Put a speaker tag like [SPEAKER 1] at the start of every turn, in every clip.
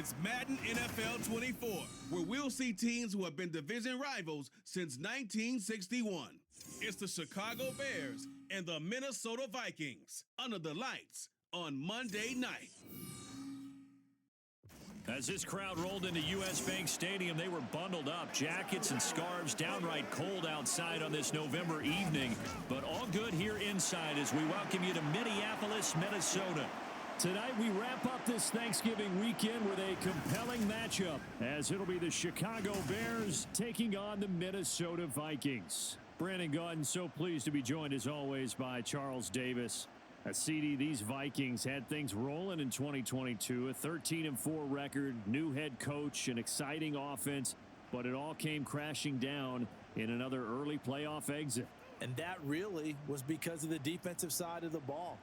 [SPEAKER 1] It's Madden NFL 24, where we'll see teams who have been division rivals since 1961. It's the Chicago Bears and the Minnesota Vikings under the lights on Monday night.
[SPEAKER 2] As this crowd rolled into U.S. Bank Stadium, they were bundled up, jackets and scarves, downright cold outside on this November evening, but all good here inside as we welcome you to Minneapolis, Minnesota. Tonight we wrap up this Thanksgiving weekend with a compelling matchup, as it'll be the Chicago Bears taking on the Minnesota Vikings. Brandon Gaudin, so pleased to be joined as always by Charles Davis. CD, these Vikings had things rolling in 2022, a 13-4 record, new head coach, an exciting offense, but it all came crashing down in another early playoff exit.
[SPEAKER 3] And that really was because of the defensive side of the ball.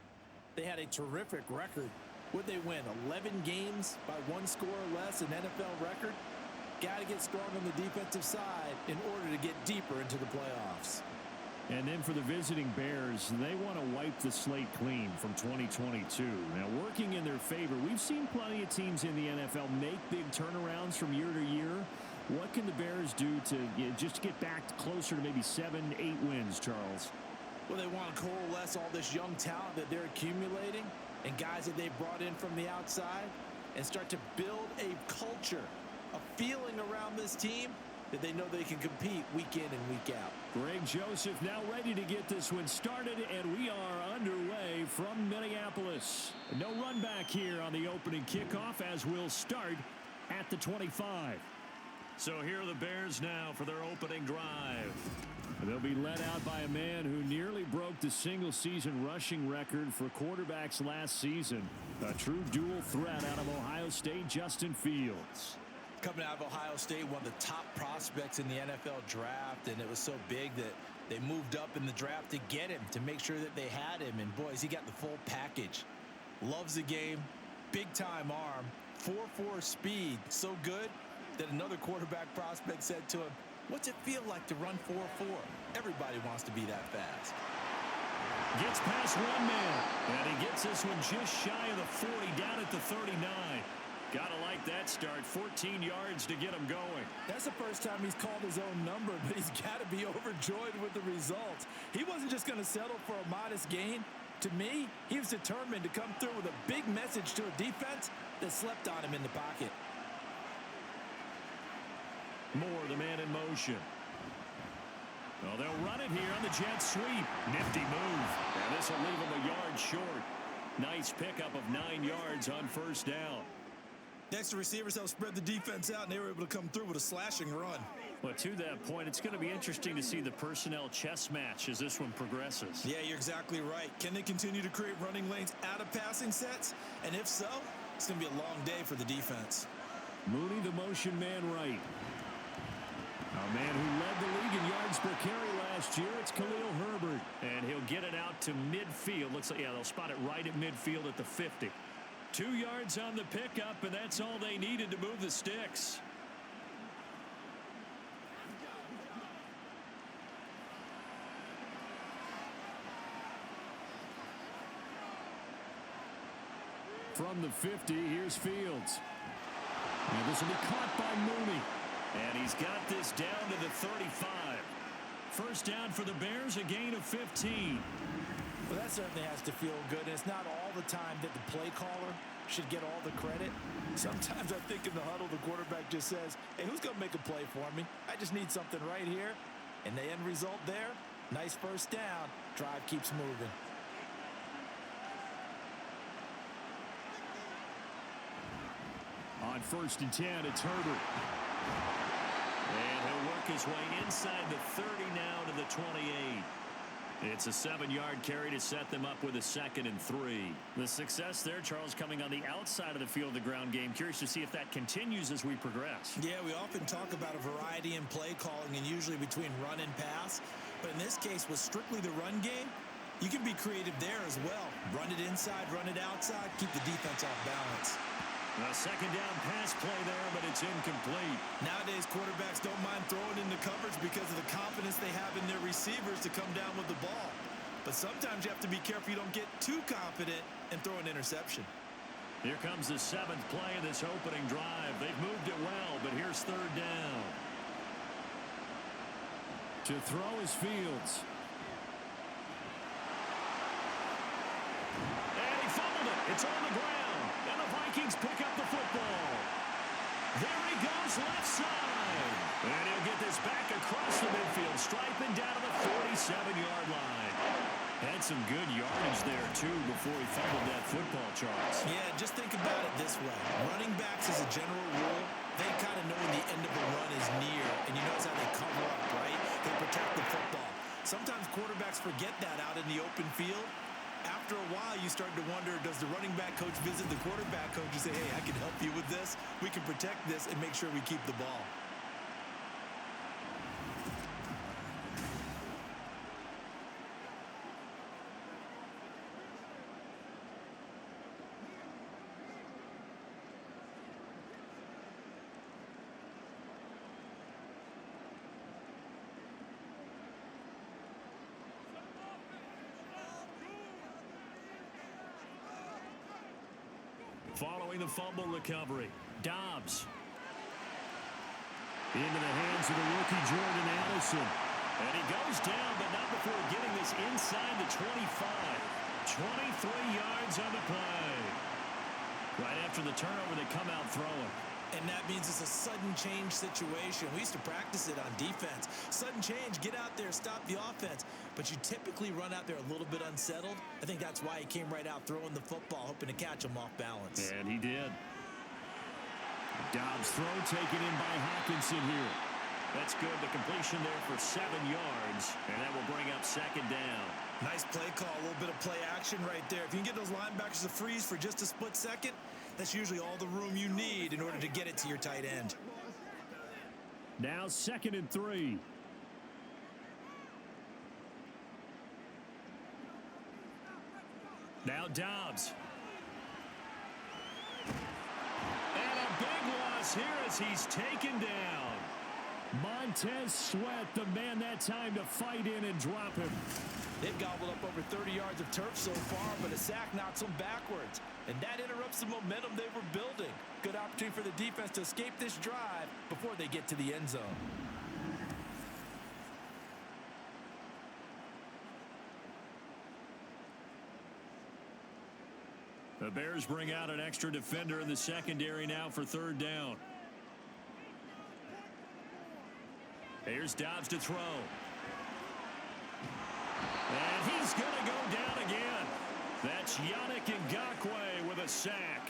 [SPEAKER 3] They had a terrific record. Would they win 11 games by one score or less, an NFL record? Got to get strong on the defensive side in order to get deeper into the playoffs.
[SPEAKER 2] And then for the visiting Bears, they want to wipe the slate clean from 2022. Now, working in their favor, we've seen plenty of teams in the NFL make big turnarounds from year to year. What can the Bears do to just get back closer to maybe 7, 8 wins, Charles?
[SPEAKER 3] Well, they want to coalesce all this young talent that they're accumulating and guys that they've brought in from the outside and start to build a culture, a feeling around this team that they know they can compete week in and week out.
[SPEAKER 2] Greg Joseph now ready to get this one started, and we are underway from Minneapolis. No run back here on the opening kickoff as we'll start at the 25. So here are the Bears now for their opening drive. They'll be led out by a man who nearly broke the single-season rushing record for quarterbacks last season. A true dual threat out of Ohio State, Justin Fields.
[SPEAKER 3] Coming out of Ohio State, one of the top prospects in the NFL draft, and it was so big that they moved up in the draft to get him, to make sure that they had him. And boys, he got the full package. Loves the game, big-time arm, 4.4 speed, so good that another quarterback prospect said to him, "What's it feel like to run 4.4? Everybody wants to be that fast."
[SPEAKER 2] Gets past one man, and he gets this one just shy of the 40, down at the 39. Gotta like that start. 14 yards to get him going.
[SPEAKER 3] That's the first time he's called his own number, but he's got to be overjoyed with the results. He wasn't just going to settle for a modest gain. To me, he was determined to come through with a big message to a defense that slept on him in the pocket.
[SPEAKER 2] Moore, the man in motion. Well, they'll run it here on the jet sweep. Nifty move. And this will leave him a yard short. Nice pickup of 9 yards on first down.
[SPEAKER 4] Next to receivers, they'll spread the defense out, and they were able to come through with a slashing run.
[SPEAKER 2] Well, to that point, it's going to be interesting to see the personnel chess match as this one progresses.
[SPEAKER 4] Yeah, you're exactly right. Can they continue to create running lanes out of passing sets? And if so, it's going to be a long day for the defense.
[SPEAKER 2] Mooney, the motion man right. A man who led the league in yards per carry last year, it's Khalil Herbert. And he'll get it out to midfield. Looks like, yeah, they'll spot it right at midfield at the 50. 2 yards on the pickup, and that's all they needed to move the sticks. From the 50, here's Fields. And this will be caught by Mooney. And he's got this down to the 35. First down for the Bears, a gain of 15.
[SPEAKER 3] Well, that certainly has to feel good. And it's not all the time that the play caller should get all the credit. Sometimes I think in the huddle, the quarterback just says, "Hey, who's going to make a play for me? I just need something right here." And the end result there, nice first down. Drive keeps moving.
[SPEAKER 2] On 1st and 10, it's Herbert. And he'll work his way inside the 30 now to the 28. It's a 7-yard carry to set them up with a 2nd and 3. The success there, Charles, coming on the outside of the field, the ground game. Curious to see if that continues as we progress.
[SPEAKER 4] Yeah, we often talk about a variety in play calling and usually between run and pass. But in this case, with strictly the run game, you can be creative there as well. Run it inside, run it outside, keep the defense off balance.
[SPEAKER 2] A 2nd down pass play there, but it's incomplete.
[SPEAKER 4] Nowadays, quarterbacks don't mind throwing into coverage because of the confidence they have in their receivers to come down with the ball. But sometimes you have to be careful you don't get too confident and throw an interception.
[SPEAKER 2] Here comes the 7th play of this opening drive. They've moved it well, but here's 3rd down. To throw is Fields. And he fumbled it. It's on the ground. And the Vikings pick up the football. There he goes, left side. And he'll get this back across the midfield, striping down to the 47-yard line. Had some good yardage there, too, before he fumbled that football, Charles.
[SPEAKER 4] Yeah, just think about it this way. Running backs, as a general rule, they kind of know when the end of a run is near, and you notice how they cover up, right? They protect the football. Sometimes quarterbacks forget that out in the open field. After a while, you start to wonder, does the running back coach visit the quarterback coach and say, hey, I can help you with this. We can protect this and make sure we keep the ball.
[SPEAKER 2] Following the fumble recovery, Dobbs. Into the hands of the rookie Jordan Addison. And he goes down, but not before getting this inside the 25. 23 yards on the play. Right after the turnover, they come out throwing.
[SPEAKER 4] And that means it's a sudden change situation. We used to practice it on defense. Sudden change, get out there, stop the offense. But you typically run out there a little bit unsettled. I think that's why he came right out throwing the football, hoping to catch him off balance.
[SPEAKER 2] And he did. Dobbs' throw taken in by Hawkinson here. That's good. The completion there for 7 yards. And that will bring up 2nd down.
[SPEAKER 4] Nice play call, a little bit of play action right there. If you can get those linebackers to freeze for just a split second, that's usually all the room you need in order to get it to your tight end.
[SPEAKER 2] Now 2nd and 3. Now Dobbs. And a big loss here as he's taken down. Montez Sweat, the man that time to fight in and drop him.
[SPEAKER 4] They've gobbled up over 30 yards of turf so far, but a sack knocks them backwards. And that interrupts the momentum they were building. Good opportunity for the defense to escape this drive before they get to the end zone.
[SPEAKER 2] The Bears bring out an extra defender in the secondary now for 3rd down. Here's Dobbs to throw. And he's going to go down again. That's Yannick Ngakoue with a sack.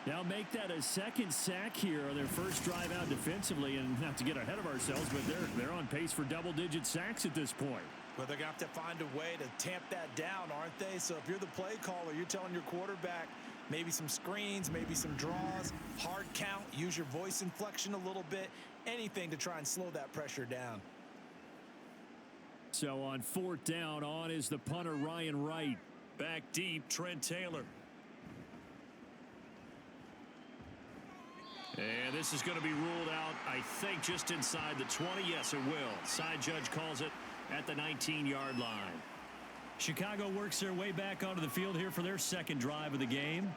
[SPEAKER 2] Now make that a 2nd sack here on their first drive out defensively. And not to get ahead of ourselves, but they're on pace for double-digit sacks at this point.
[SPEAKER 4] Well, they're going to have to find a way to tamp that down, aren't they? So if you're the play caller, you're telling your quarterback maybe some screens, maybe some draws, hard count, use your voice inflection a little bit, anything to try and slow that pressure down.
[SPEAKER 2] So on 4th down, on is the punter Ryan Wright. Back deep, Trent Taylor. And this is going to be ruled out, I think, just inside the 20. Yes, it will. Side judge calls it at the 19-yard line. Chicago works their way back onto the field here for their 2nd drive of the game.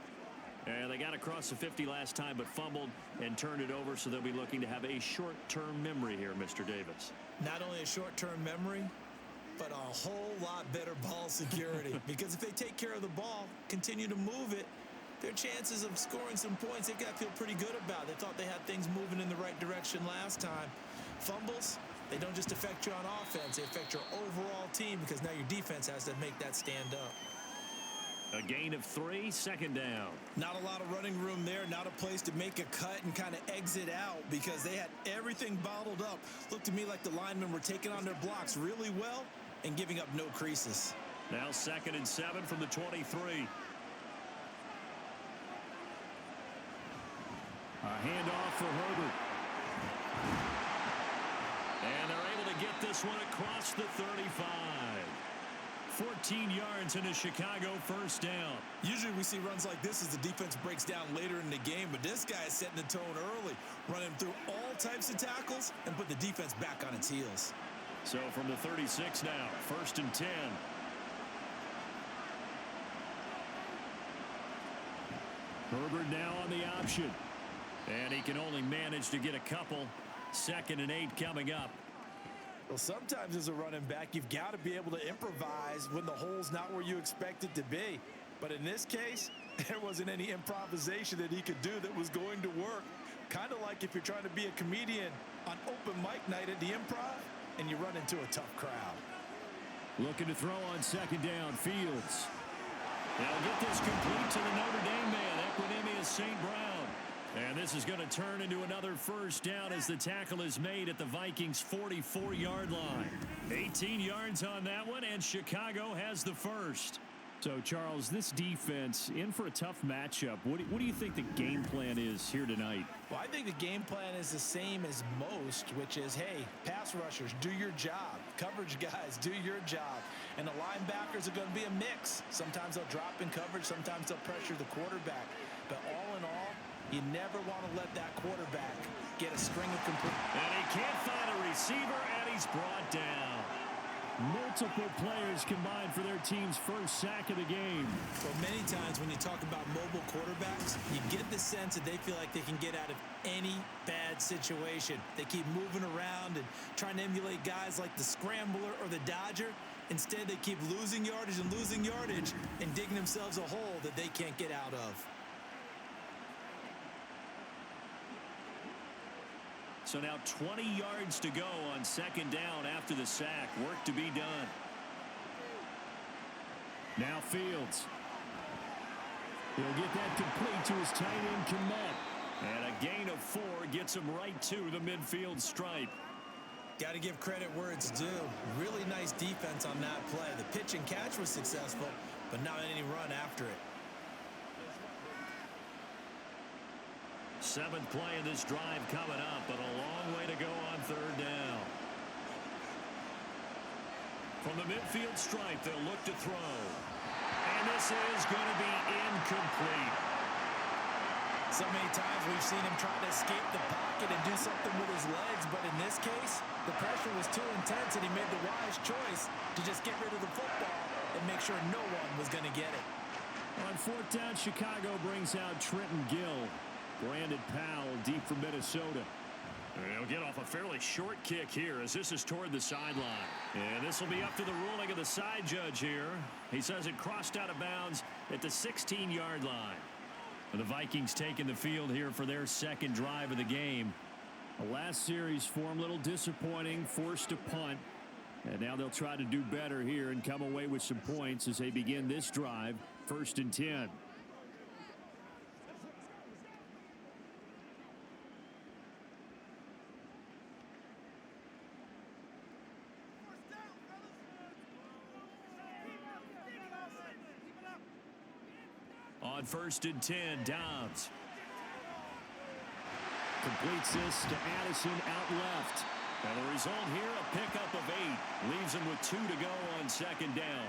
[SPEAKER 2] And they got across the 50 last time, but fumbled and turned it over, so they'll be looking to have a short-term memory here, Mr. Davis.
[SPEAKER 4] Not only a short-term memory, but a whole lot better ball security. Because if they take care of the ball, continue to move it, their chances of scoring some points, they've got to feel pretty good about. They thought they had things moving in the right direction last time. Fumbles, they don't just affect you on offense, they affect your overall team because now your defense has to make that stand up.
[SPEAKER 2] A gain of 3, 2nd down.
[SPEAKER 4] Not a lot of running room there, not a place to make a cut and kind of exit out because they had everything bottled up. Looked to me like the linemen were taking on their blocks really well and giving up no creases.
[SPEAKER 2] Now 2nd and 7 from the 23. A handoff for Herbert. And they're able to get this one across the 35. 14 yards and a Chicago 1st down.
[SPEAKER 4] Usually we see runs like this as the defense breaks down later in the game, but this guy is setting the tone early, running through all types of tackles and put the defense back on its heels.
[SPEAKER 2] So from the 36 now, 1st and 10. Herbert now on the option. And he can only manage to get a couple. 2nd and 8 coming up.
[SPEAKER 4] Well, sometimes as a running back, you've got to be able to improvise when the hole's not where you expect it to be. But in this case, there wasn't any improvisation that he could do that was going to work. Kind of like if you're trying to be a comedian on open mic night at the Improv and you run into a tough crowd.
[SPEAKER 2] Looking to throw on 2nd down. Fields. They'll get this complete to the Notre Dame man, Equinemius St. Brown. And this is going to turn into another 1st down as the tackle is made at the Vikings' 44-yard line. 18 yards on that one, and Chicago has the first. So, Charles, this defense in for a tough matchup. What do you think the game plan is here tonight?
[SPEAKER 4] Well, I think the game plan is the same as most, which is, hey, pass rushers, do your job. Coverage guys, do your job. And the linebackers are going to be a mix. Sometimes they'll drop in coverage. Sometimes they'll pressure the quarterback. But all in all, you never want to let that quarterback get a string of complete.
[SPEAKER 2] And he can't find a receiver, and he's brought down. Multiple players combined for their team's first sack of the game.
[SPEAKER 4] Well, many times when you talk about mobile quarterbacks, you get the sense that they feel like they can get out of any bad situation. They keep moving around and trying to emulate guys like the Scrambler or the Dodger. Instead, they keep losing yardage and digging themselves a hole that they can't get out of.
[SPEAKER 2] So now 20 yards to go on 2nd down after the sack. Work to be done. Now Fields. He'll get that complete to his tight end, Kmet. And a gain of 4 gets him right to the midfield stripe.
[SPEAKER 4] Got to give credit where it's due. Really nice defense on that play. The pitch and catch was successful, but not any run after it.
[SPEAKER 2] 7th play of this drive coming up, but a long way to go on 3rd down. From the midfield stripe, they'll look to throw. And this is going to be incomplete.
[SPEAKER 4] So many times we've seen him try to escape the pocket and do something with his legs, but in this case, the pressure was too intense and he made the wise choice to just get rid of the football and make sure no one was going to get it.
[SPEAKER 2] On 4th down, Chicago brings out Trenton Gill. Brandon Powell deep from Minnesota. They'll get off a fairly short kick here as this is toward the sideline. And this will be up to the ruling of the side judge here. He says it crossed out of bounds at the 16-yard line. The Vikings taking the field here for their 2nd drive of the game. The last series for them, a little disappointing, forced to punt. And now they'll try to do better here and come away with some points as they begin this drive, 1st and 10. On 1st and 10, Dobbs. Completes this to Addison out left. And the result here, a pickup of 8. Leaves him with 2 to go on 2nd down.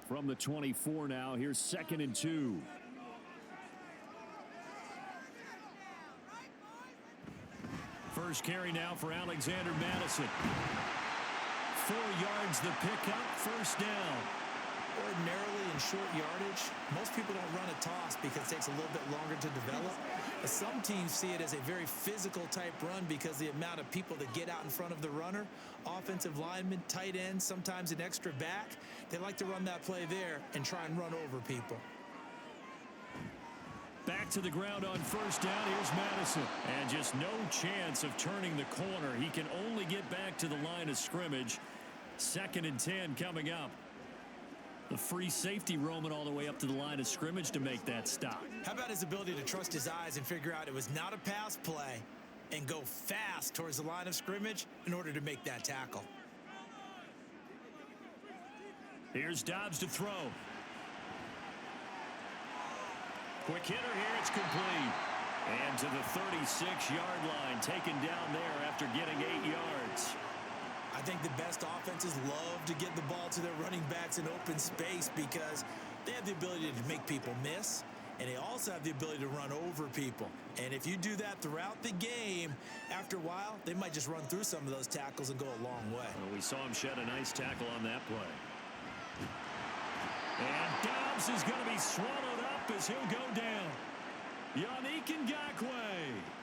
[SPEAKER 2] From the 24 now, here's 2nd and 2. First carry now for Alexander Madison. 4 yards the pickup, 1st down.
[SPEAKER 4] Ordinarily in short yardage, most people don't run a toss because it takes a little bit longer to develop. But some teams see it as a very physical type run because the amount of people that get out in front of the runner, offensive linemen, tight ends, sometimes an extra back, they like to run that play there and try and run over people.
[SPEAKER 2] Back to the ground on 1st down. Here's Madison. And just no chance of turning the corner. He can only get back to the line of scrimmage. 2nd and 10 coming up. The free safety roaming all the way up to the line of scrimmage to make that stop.
[SPEAKER 4] How about his ability to trust his eyes and figure out it was not a pass play and go fast towards the line of scrimmage in order to make that tackle.
[SPEAKER 2] Here's Dobbs to throw. Quick hitter here, it's complete. And to the 36-yard line, taken down there after getting 8 yards.
[SPEAKER 4] I think the best offenses love to get the ball to their running backs in open space because they have the ability to make people miss and they also have the ability to run over people. And if you do that throughout the game, after a while, they might just run through some of those tackles and go a long way.
[SPEAKER 2] Well, we saw him shed a nice tackle on that play. And Dobbs is going to be swallowed up as he'll go down. Yannick Ngakoue.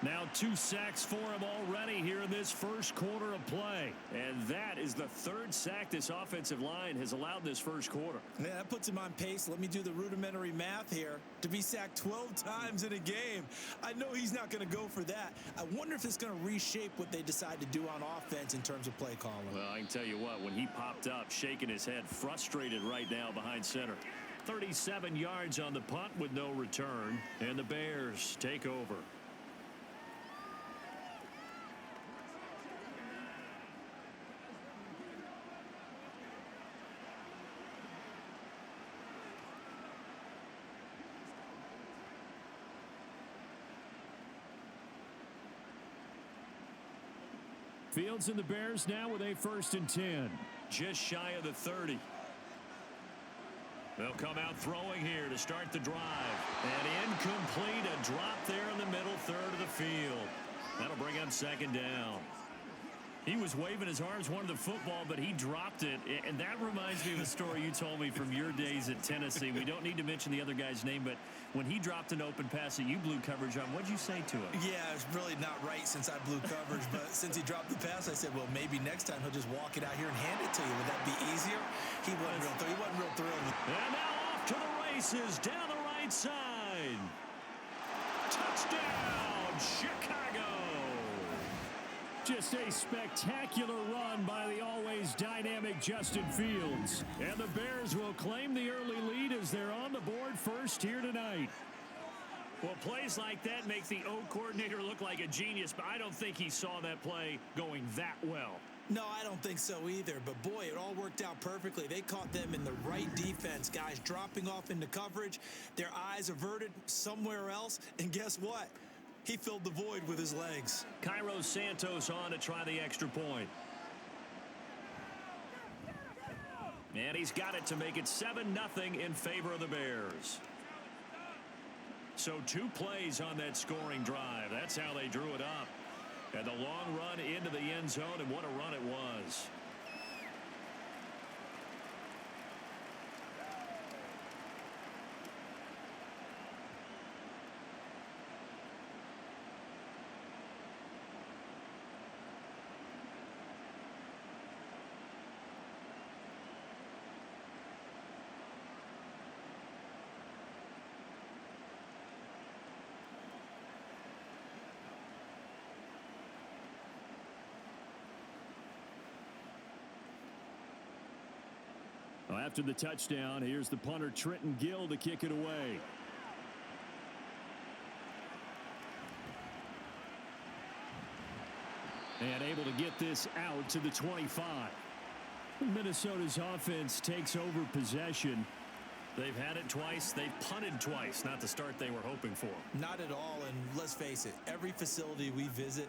[SPEAKER 2] Now 2 sacks for him already here in this first quarter of play. And that is the 3rd sack this offensive line has allowed in this first quarter.
[SPEAKER 4] Yeah, that puts him on pace. Let me do the rudimentary math here. To be sacked 12 times in a game. I know he's not going to go for that. I wonder if it's going to reshape what they decide to do on offense in terms of play calling.
[SPEAKER 2] Well, I can tell you what, when he popped up, shaking his head, frustrated right now behind center. 37 yards on the punt with no return, and the Bears take over. Fields and the Bears now with a 1st and 10. Just shy of the 30. They'll come out throwing here to start the drive. And incomplete, a drop there in the middle third of the field. That'll bring up 2nd down. He was waving his arms, wanted the football, but he dropped it. And that reminds me of a story you told me from your days at Tennessee. We don't need to mention the other guy's name, but when he dropped an open pass that you blew coverage on, what'd you say to him?
[SPEAKER 4] Yeah, it's really not right since I blew coverage, but since he dropped the pass, I said, well, maybe next time he'll just walk it out here and hand it to you. Would that be easier? He wasn't real thrilled.
[SPEAKER 2] And now off to the races down the right side. Touchdown, Chicago. Just a spectacular run by the always dynamic Justin Fields. And the Bears will claim the early lead as they're on the board first here tonight. Well, plays like that make the O coordinator look like a genius, but I don't think he saw that play going that well.
[SPEAKER 4] No, I don't think so either, but boy, it all worked out perfectly. They caught them in the right defense, guys dropping off into coverage, their eyes averted somewhere else, and guess what? He filled the void with his legs.
[SPEAKER 2] Cairo Santos on to try the extra point. And he's got it to make it 7-0 in favor of the Bears. So 2 plays on that scoring drive. That's how they drew it up. And the long run into the end zone, and what a run it was. Well, after the touchdown, here's the punter Trenton Gill to kick it away. And able to get this out to the 25. Minnesota's offense takes over possession. They've had it twice. They've punted twice. Not the start they were hoping for.
[SPEAKER 4] Not at all, and let's face it, every facility we visit,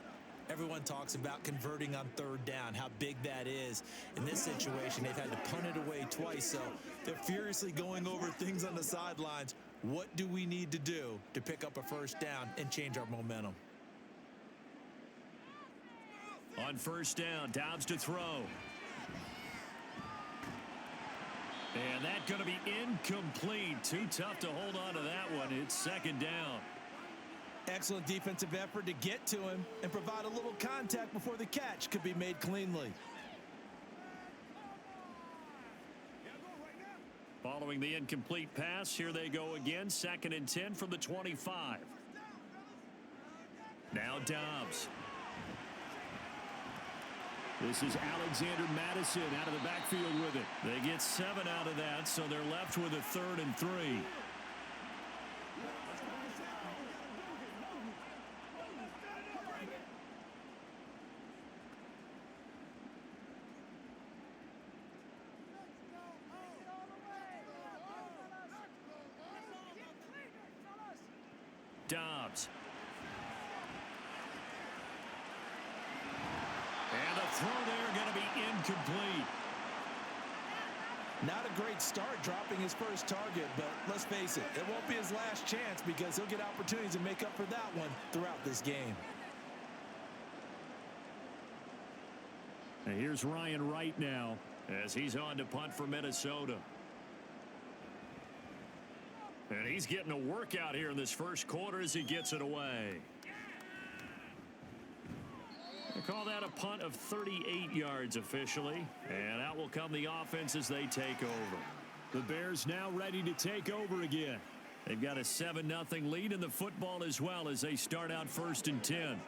[SPEAKER 4] everyone talks about converting on 3rd down, how big that is. In this situation, they've had to punt it away twice, so they're furiously going over things on the sidelines. What do we need to do to pick up a 1st down and change our momentum?
[SPEAKER 2] On 1st down, Dobbs to throw. And that's going to be incomplete. Too tough to hold on to that one. It's 2nd down.
[SPEAKER 4] Excellent defensive effort to get to him and provide a little contact before the catch could be made cleanly.
[SPEAKER 2] Following the incomplete pass, here they go again. 2nd and 10 from the 25. Now Dobbs. This is Alexander Madison out of the backfield with it. They get 7 out of that, so they're left with a 3rd and 3. Dobbs. And the throw there going to be incomplete.
[SPEAKER 4] Not a great start dropping his first target, but let's face it, it won't be his last chance because he'll get opportunities to make up for that one throughout this game.
[SPEAKER 2] And here's Ryan Wright now as he's on to punt for Minnesota. And he's getting a workout here in this first quarter as he gets it away. They call that a punt of 38 yards officially. And out will come the offense as they take over. The Bears now ready to take over again. They've got a 7-0 lead in the football as well as they start out 1st and 10.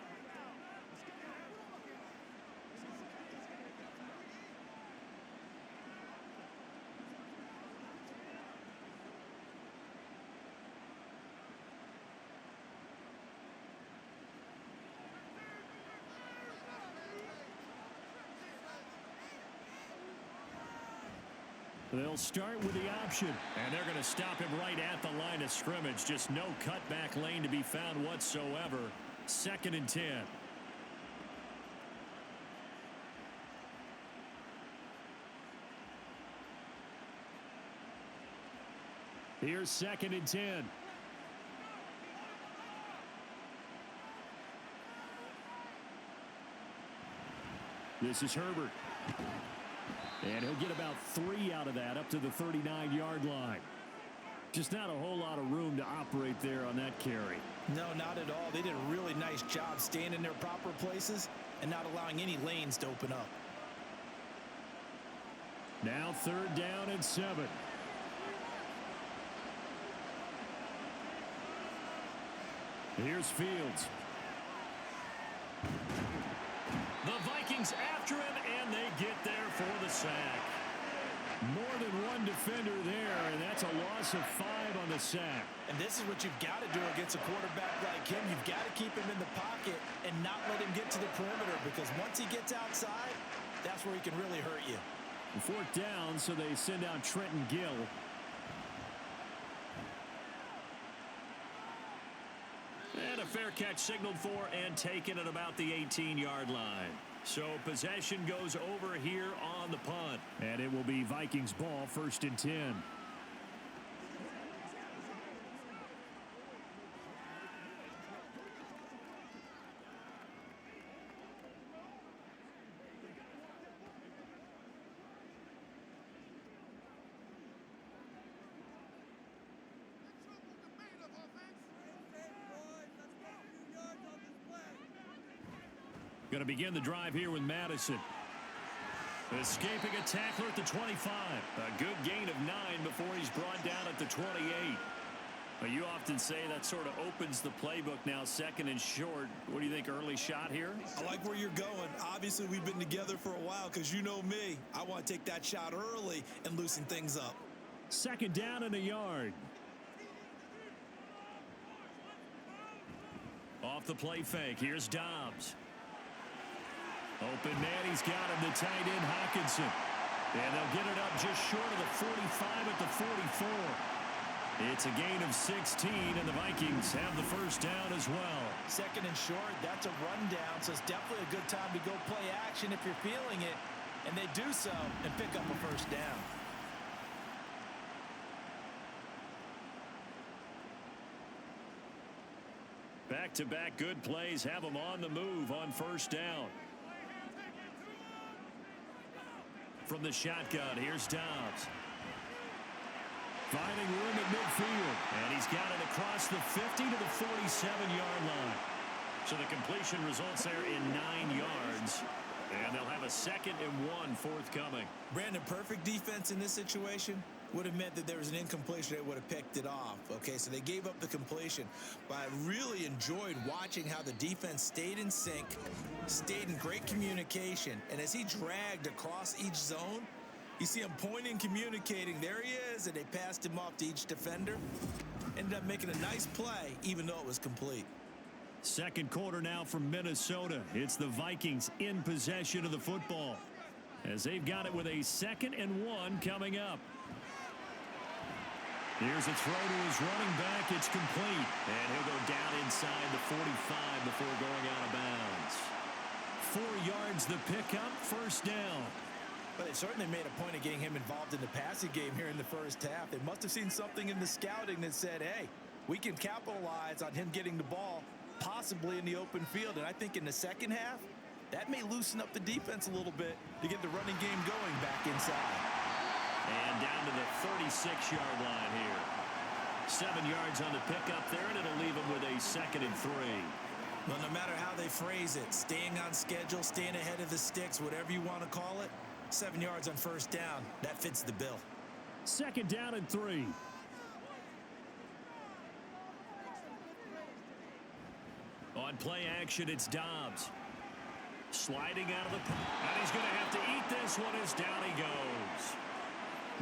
[SPEAKER 2] They'll start with the option, and they're going to stop him right at the line of scrimmage. Just no cutback lane to be found whatsoever. 2nd and 10. Here's 2nd and 10. This is Herbert. And he'll get about 3 out of that up to the 39-yard line. Just not a whole lot of room to operate there on that carry.
[SPEAKER 4] No, not at all. They did a really nice job staying in their proper places and not allowing any lanes to open up.
[SPEAKER 2] Now 3rd down and 7. Here's Fields. The Vikings after him, and they get there for the sack. More than one defender there, and that's a loss of 5 on the sack.
[SPEAKER 4] And this is what you've got to do against a quarterback like him. You've got to keep him in the pocket and not let him get to the perimeter, because once he gets outside, that's where he can really hurt you.
[SPEAKER 2] 4th down, so they send out Trenton Gill. And a fair catch signaled for and taken at about the 18-yard line. So possession goes over here on the punt. And it will be Vikings ball, 1st and 10. Going to begin the drive here with Madison. Escaping a tackler at the 25. A good gain of 9 before he's brought down at the 28. Well, you often say that sort of opens the playbook now, 2nd and short. What do you think, early shot here?
[SPEAKER 4] I like where you're going. Obviously, we've been together for a while because you know me. I want to take that shot early and loosen things up.
[SPEAKER 2] 2nd down and a yard. Off the play fake. Here's Dobbs. Open man, he's got him, the tight end Hawkinson. And they'll get it up just short of the 45 at the 44. It's a gain of 16, and the Vikings have the 1st down as well.
[SPEAKER 4] 2nd and short, that's a rundown, so it's definitely a good time to go play action if you're feeling it. And they do so and pick up a 1st down.
[SPEAKER 2] Back-to-back good plays have them on the move on 1st down. From the shotgun, here's Dobbs. Finding room at midfield. And he's got it across the 50 to the 47-yard line. So the completion results there in 9 yards. And they'll have a 2nd and 1 forthcoming.
[SPEAKER 4] Brandon, perfect defense in this situation would have meant that there was an incompletion. They would have picked it off. Okay, so they gave up the completion. But I really enjoyed watching how the defense stayed in sync, stayed in great communication. And as he dragged across each zone, you see him pointing, communicating. There he is, and they passed him off to each defender. Ended up making a nice play, even though it was complete.
[SPEAKER 2] 2nd quarter now from Minnesota. It's the Vikings in possession of the football, as they've got it with a 2nd and 1 coming up. Here's a throw to his running back. It's complete. And he'll go down inside the 45 before going out of bounds. 4 yards the pickup, 1st down.
[SPEAKER 4] But they certainly made a point of getting him involved in the passing game here in the first half. They must have seen something in the scouting that said, hey, we can capitalize on him getting the ball, possibly in the open field. And I think in the second half, that may loosen up the defense a little bit to get the running game going back inside.
[SPEAKER 2] And down to the 36-yard line here. 7 yards on the pickup there, and it'll leave him with a 2nd and 3.
[SPEAKER 4] Well, no matter how they phrase it, staying on schedule, staying ahead of the sticks, whatever you want to call it, 7 yards on first down, that fits the bill.
[SPEAKER 2] 2nd down and 3. On play action, it's Dobbs. Sliding out of the pocket. And he's going to have to eat this one as down he goes.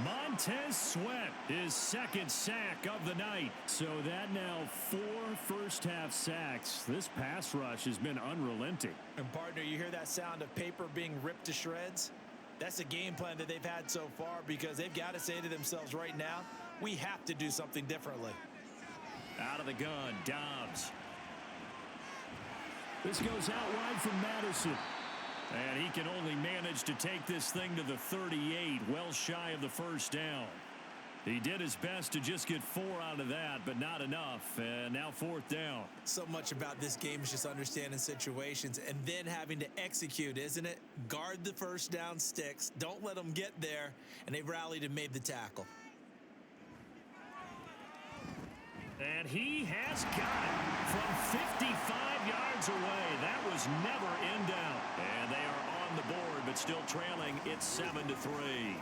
[SPEAKER 2] Montez Sweat, his 2nd sack of the night. So that now 4 first-half sacks. This pass rush has been unrelenting.
[SPEAKER 4] And, partner, you hear that sound of paper being ripped to shreds? That's the game plan that they've had so far because they've got to say to themselves right now, we have to do something differently.
[SPEAKER 2] Out of the gun, Dobbs. This goes out wide from Madison. And he can only manage to take this thing to the 38, well shy of the first down. He did his best to just get 4 out of that, but not enough. And now 4th down.
[SPEAKER 4] So much about this game is just understanding situations and then having to execute, isn't it? Guard the first down sticks. Don't let them get there. And they've rallied and made the tackle.
[SPEAKER 2] And he has got it from 55 yards away. That was never in doubt. And they are on the board, but still trailing. It's 7-3.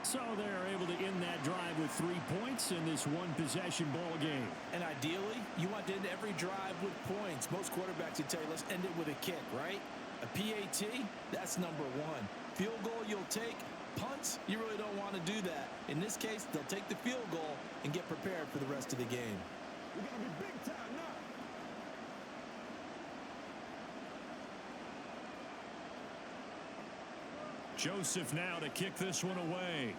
[SPEAKER 2] So they're able to end that drive with 3 points in this one-possession ball game.
[SPEAKER 4] And ideally, you want to end every drive with points. Most quarterbacks would tell you, let's end it with a kick, right? A PAT, that's number 1. Field goal you'll take. Punts, you really don't want to do that. In this case, they'll take the field goal and get prepared for the rest of the game.
[SPEAKER 5] We're going to be big time now.
[SPEAKER 2] Joseph now to kick this one away.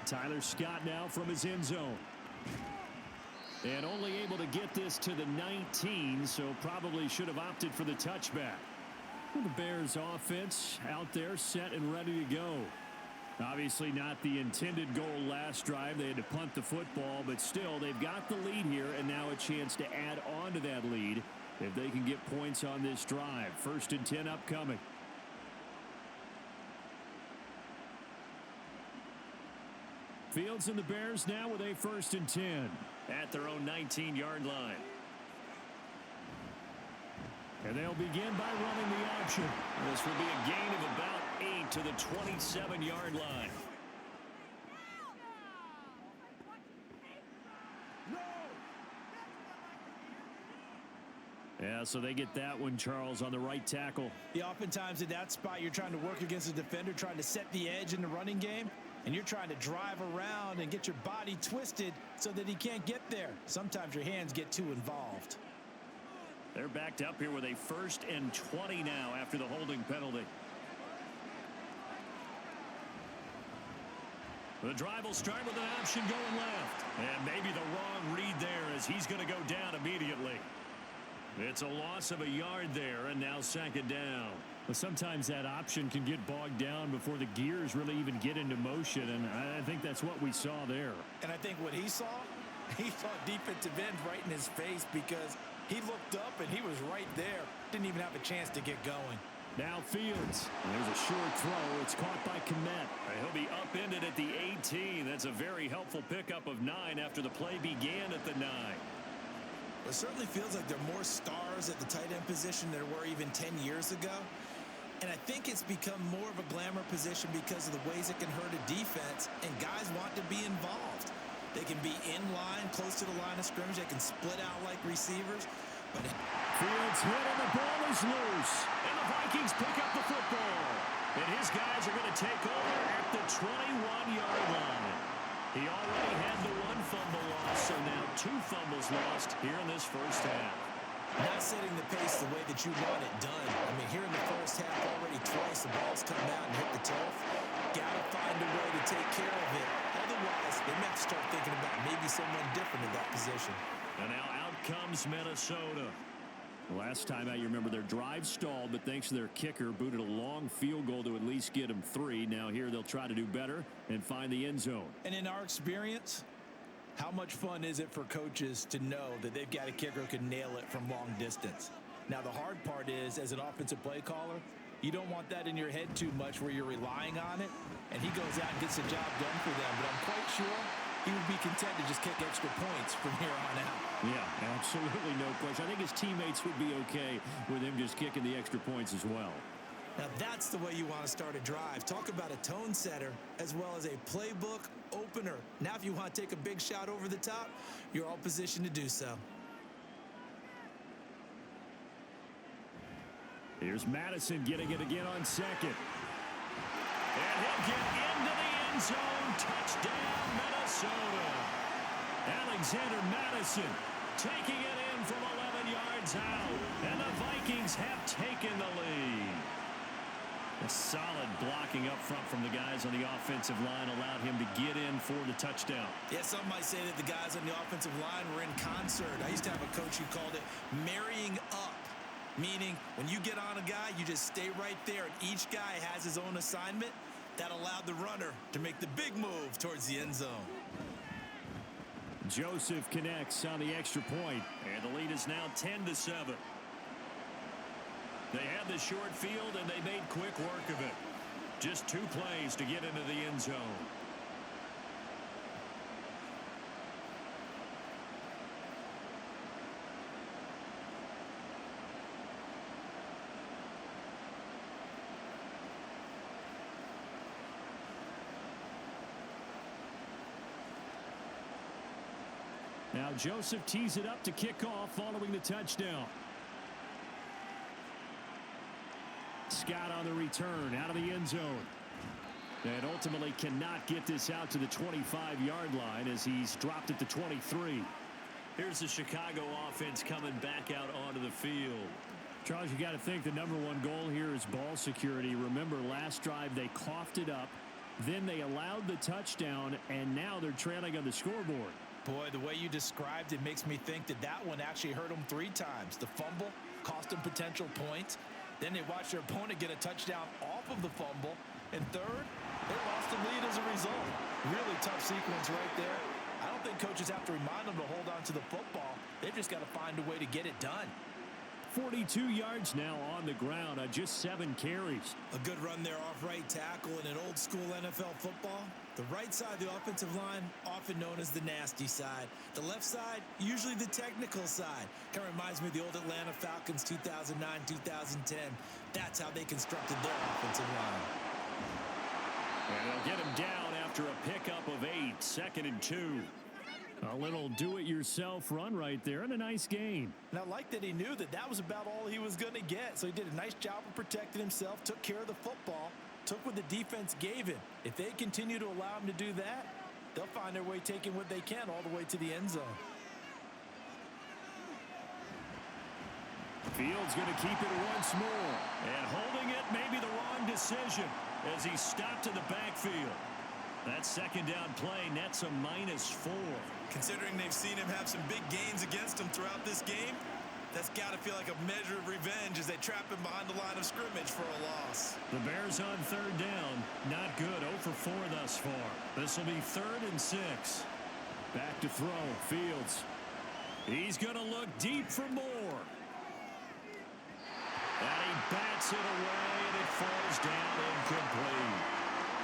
[SPEAKER 2] Tyler Scott now from his end zone. And only able to get this to the 19, so probably should have opted for the touchback. The Bears offense out there set and ready to go. Obviously not the intended goal last drive. They had to punt the football, but still they've got the lead here and now a chance to add on to that lead if they can get points on this drive. 1st and 10 upcoming. Fields and the Bears now with a 1st and 10 at their own 19-yard line. And they'll begin by running the option. This will be a gain of about 8 to the 27-yard line. Yeah, so they get that one, Charles, on the right tackle.
[SPEAKER 4] Yeah, oftentimes in that spot, you're trying to work against a defender, trying to set the edge in the running game, and you're trying to drive around and get your body twisted so that he can't get there. Sometimes your hands get too involved.
[SPEAKER 2] They're backed up here with a 1st and 20 now after the holding penalty. The drive will start with an option going left. And maybe the wrong read there as he's going to go down immediately. It's a loss of a yard there, and now 2nd down. But sometimes that option can get bogged down before the gears really even get into motion, and I think that's what we saw there.
[SPEAKER 4] And I think what he saw defensive end right in his face because he looked up and he was right there. Didn't even have a chance to get going.
[SPEAKER 2] Now Fields. There's a short throw. It's caught by Kmet. He'll be upended at the 18. That's a very helpful pickup of 9 after the play began at the 9.
[SPEAKER 4] It certainly feels like there are more stars at the tight end position than there were even 10 years ago. And I think it's become more of a glamour position because of the ways it can hurt a defense, and guys want to be involved. They can be in line, close to the line of scrimmage. They can split out like receivers. But
[SPEAKER 2] Fields hit and the ball is loose. And the Vikings pick up the football. And his guys are going to take over at the 21-yard line. He already had the 1 fumble loss, so now 2 fumbles lost here in this first half.
[SPEAKER 4] Not setting the pace the way that you want it done. I mean, here in the first half, already twice the ball's come out and hit the turf. Got to find a way to take care of it. Otherwise, they may have to start thinking about maybe someone different in that position.
[SPEAKER 2] And now out comes Minnesota. Last time out, you remember their drive stalled, but thanks to their kicker, booted a long field goal to at least get them 3. Now here they'll try to do better and find the end zone.
[SPEAKER 4] And in our experience, how much fun is it for coaches to know that they've got a kicker who can nail it from long distance? Now, the hard part is, as an offensive play caller, you don't want that in your head too much where you're relying on it, and he goes out and gets the job done for them. But I'm quite sure he would be content to just kick extra points from here on out.
[SPEAKER 2] Yeah, absolutely no question. I think his teammates would be okay with him just kicking the extra points as well.
[SPEAKER 4] Now, that's the way you want to start a drive. Talk about a tone setter as well as a playbook opener. Now, if you want to take a big shot over the top, you're all positioned to do so.
[SPEAKER 2] Here's Madison getting it again on second. And he'll get into the end zone. Touchdown, Minnesota. Alexander Madison taking it in from 11 yards out. And the Vikings have taken the lead. A solid blocking up front from the guys on the offensive line allowed him to get in for the touchdown.
[SPEAKER 4] Yeah, some might say that the guys on the offensive line were in concert. I used to have a coach who called it marrying up, meaning when you get on a guy, you just stay right there, and each guy has his own assignment. That allowed the runner to make the big move towards the end zone.
[SPEAKER 2] Joseph connects on the extra point, and the lead is now 10-7. They had the short field, and they made quick work of it. Just 2 plays to get into the end zone. Now Joseph tees it up to kick off following the touchdown. Scott on the return out of the end zone. And ultimately cannot get this out to the 25-yard line as he's dropped it to 23. Here's the Chicago offense coming back out onto the field. Charles, you got to think the #1 goal here is ball security. Remember, last drive they coughed it up. Then they allowed the touchdown, and now they're trailing on the scoreboard.
[SPEAKER 4] Boy, the way you described it makes me think that that one actually hurt them 3 times. The fumble cost them potential points. Then they watched their opponent get a touchdown off of the fumble. And third, they lost the lead as a result. Really tough sequence right there. I don't think coaches have to remind them to hold on to the football. They've just got to find a way to get it done.
[SPEAKER 2] 42 yards now on the ground on just 7 carries.
[SPEAKER 4] A good run there off right tackle in an old school NFL football. The right side of the offensive line, often known as the nasty side. The left side, usually the technical side. Kind of reminds me of the old Atlanta Falcons 2009-2010. That's how they constructed their offensive line.
[SPEAKER 2] And they'll get him down after a pickup of 8, 2nd and 2. A little do-it-yourself run right there and a nice gain.
[SPEAKER 4] And I like that he knew that that was about all he was going to get. So he did a nice job of protecting himself, took care of the football, took what the defense gave him. If they continue to allow him to do that, they'll find their way taking what they can all the way to the end zone.
[SPEAKER 2] Fields going to keep it once more. And holding it may be the wrong decision as he stopped in the backfield. That second down play nets a -4.
[SPEAKER 4] Considering they've seen him have some big gains against him throughout this game, that's got to feel like a measure of revenge as they trap him behind the line of scrimmage for a loss.
[SPEAKER 2] The Bears on 3rd down. Not good. 0 for 4 thus far. This will be 3rd and 6. Back to throw. Fields. He's going to look deep for more. And he bats it away, and it falls down incomplete.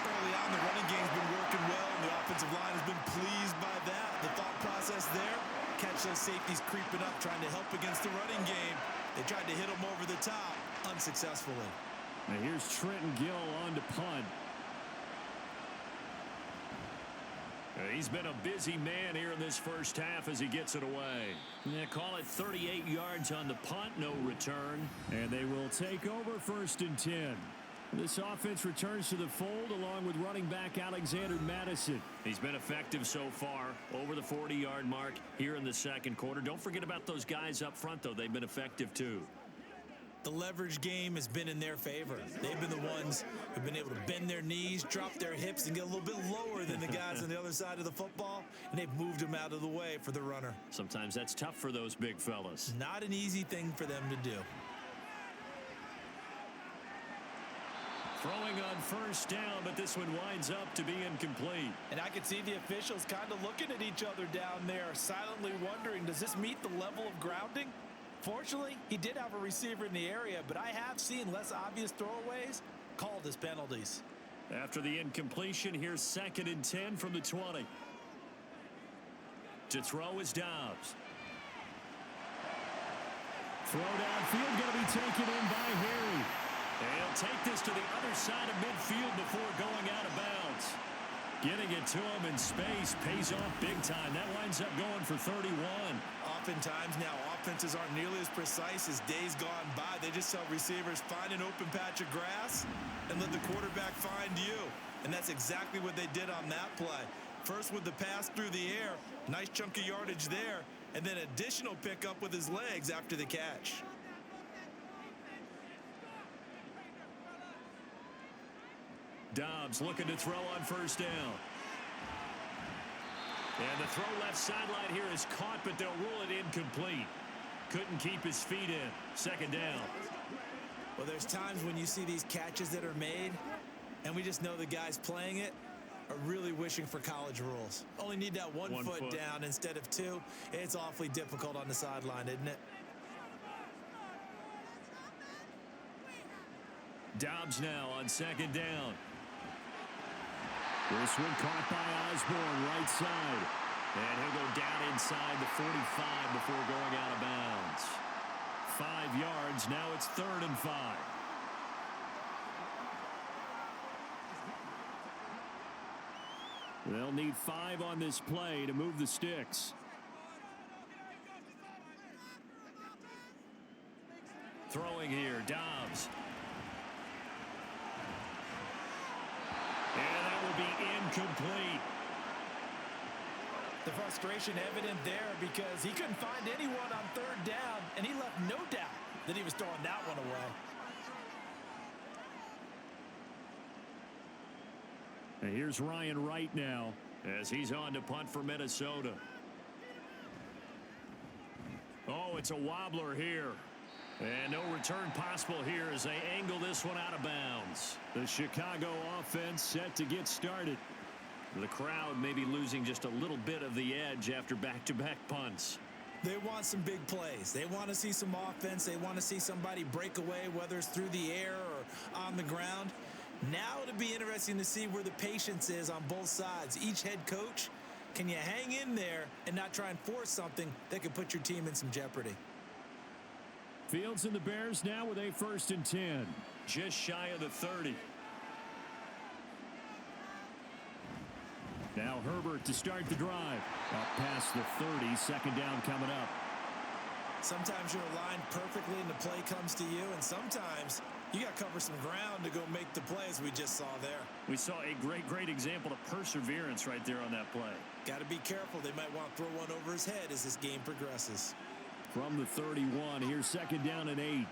[SPEAKER 4] Early on, the running game's been working well, and the offensive line has been pleased by that. The thought process there, catch those safeties creeping up, trying to help against the running game. They tried to hit them over the top, unsuccessfully.
[SPEAKER 2] Now here's Trenton Gill on to punt. He's been a busy man here in this first half as he gets it away. Yeah, call it 38 yards on the punt, no return. And they will take over 1st and 10. This offense returns to the fold along with running back Alexander Madison. He's been effective so far, over the 40-yard mark here in the 2nd quarter. Don't forget about those guys up front, though. They've been effective, too.
[SPEAKER 4] The leverage game has been in their favor. They've been the ones who've been able to bend their knees, drop their hips, and get a little bit lower than the guys on the other side of the football, and they've moved them out of the way for the runner.
[SPEAKER 2] Sometimes that's tough for those big fellas.
[SPEAKER 4] Not an easy thing for them to do.
[SPEAKER 2] Throwing on first down, but this one winds up to be incomplete.
[SPEAKER 3] And I could see the officials kind of looking at each other down there, silently wondering, does this meet the level of grounding? Fortunately, he did have a receiver in the area, but I have seen less obvious throwaways called as penalties.
[SPEAKER 2] After the incompletion, here's 2nd and 10 from the 20. To throw is Dobbs. Throw downfield going to be taken in by Harry. And he'll take this to the other side of midfield before going out of bounds. Getting it to him in space pays off big time. That winds up going for 31.
[SPEAKER 4] Oftentimes now, offenses aren't nearly as precise as days gone by. They just tell receivers, find an open patch of grass and let the quarterback find you. And that's exactly what they did on that play. First with the pass through the air, nice chunk of yardage there, and then additional pickup with his legs after the catch.
[SPEAKER 2] Dobbs looking to throw on first down. And the throw left sideline here is caught, but they'll rule it incomplete. Couldn't keep his feet in. 2nd down.
[SPEAKER 4] Well, there's times when you see these catches that are made, and we just know the guys playing it are really wishing for college rules. Only need that one foot down instead of 2. It's awfully difficult on the sideline, isn't it?
[SPEAKER 2] Dobbs now on 2nd down. This one caught by Osborne, right side. And he'll go down inside the 45 before going out of bounds. 5 yards. Now it's 3rd and 5. They'll need 5 on this play to move the sticks. Throwing here, Dobbs. And that will be incomplete.
[SPEAKER 3] The frustration evident there because he couldn't find anyone on 3rd down, and he left no doubt that he was throwing that one away.
[SPEAKER 2] And here's Ryan Wright now as he's on to punt for Minnesota. Oh, it's a wobbler here. And no return possible here as they angle this one out of bounds. The Chicago offense set to get started. The crowd may be losing just a little bit of the edge after back-to-back punts.
[SPEAKER 4] They want some big plays. They want to see some offense. They want to see somebody break away, whether it's through the air or on the ground. Now it'll be interesting to see where the patience is on both sides. Each head coach, can you hang in there and not try and force something that could put your team in some jeopardy?
[SPEAKER 2] Fields and the Bears now with a 1st and 10. Just shy of the 30. Now Herbert to start the drive. Up past the 30. 2nd down coming up.
[SPEAKER 4] Sometimes you're aligned perfectly and the play comes to you, and sometimes you got to cover some ground to go make the play, as we just saw there.
[SPEAKER 2] We saw a great example of perseverance right there on that play.
[SPEAKER 4] Got to be careful. They might want to throw one over his head as this game progresses.
[SPEAKER 2] From the 31, here's 2nd down and 8.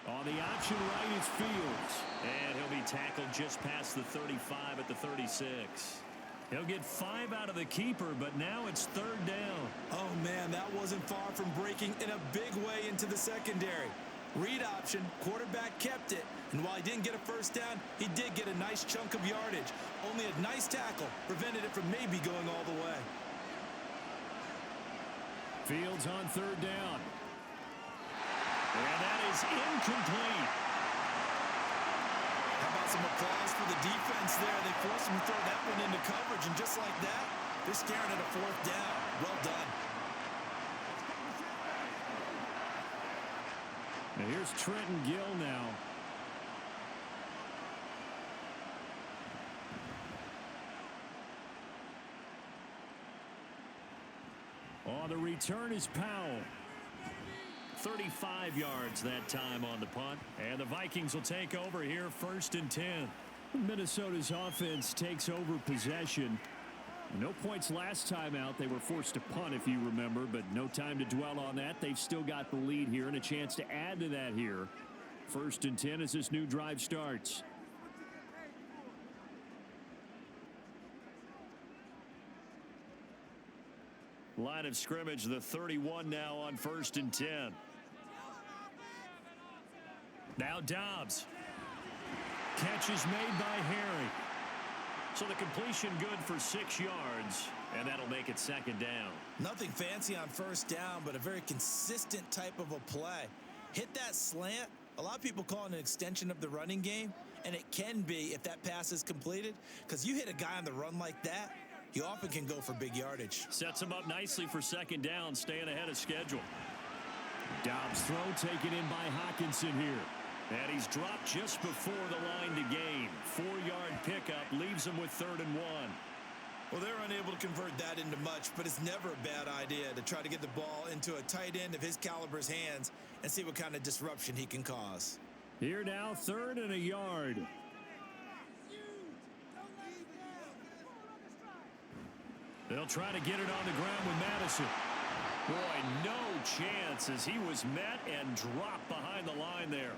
[SPEAKER 2] On the option right is Fields. And he'll be tackled just past the 35 at the 36. He'll get 5 out of the keeper, but now it's 3rd down.
[SPEAKER 4] Oh, man, that wasn't far from breaking in a big way into the secondary. Read option, quarterback kept it, and while he didn't get a 1st down, he did get a nice chunk of yardage. Only a nice tackle prevented it from maybe going all the way.
[SPEAKER 2] Fields on 3rd down. And that is incomplete.
[SPEAKER 4] How about some applause for the defense there? They forced him to throw that one into coverage, and just like that, they're staring at a 4th down. Well done.
[SPEAKER 2] Now here's Trenton Gill now. On the return is Powell. 35 yards that time on the punt. And the Vikings will take over here 1st and 10. Minnesota's offense takes over possession. No points last time out. They were forced to punt, if you remember, but no time to dwell on that. They've still got the lead here and a chance to add to that here. 1st and 10 as this new drive starts. Line of scrimmage, the 31 now on 1st and 10. Now Dobbs. Catch is made by Harry. So the completion good for 6 yards, and that'll make it 2nd down.
[SPEAKER 4] Nothing fancy on 1st down, but a very consistent type of a play. Hit that slant. A lot of people call it an extension of the running game, and it can be if that pass is completed, because you hit a guy on the run like that, you often can go for big yardage.
[SPEAKER 2] Sets him up nicely for 2nd down, staying ahead of schedule. Dobbs' throw taken in by Hockenson here. And he's dropped just before the line to gain. 4-yard pickup leaves him with 3rd and 1.
[SPEAKER 4] Well, they're unable to convert that into much, but it's never a bad idea to try to get the ball into a tight end of his caliber's hands and see what kind of disruption he can cause.
[SPEAKER 2] Here now, 3rd and a yard. They'll try to get it on the ground with Madison. Boy, no chance as he was met and dropped behind the line there.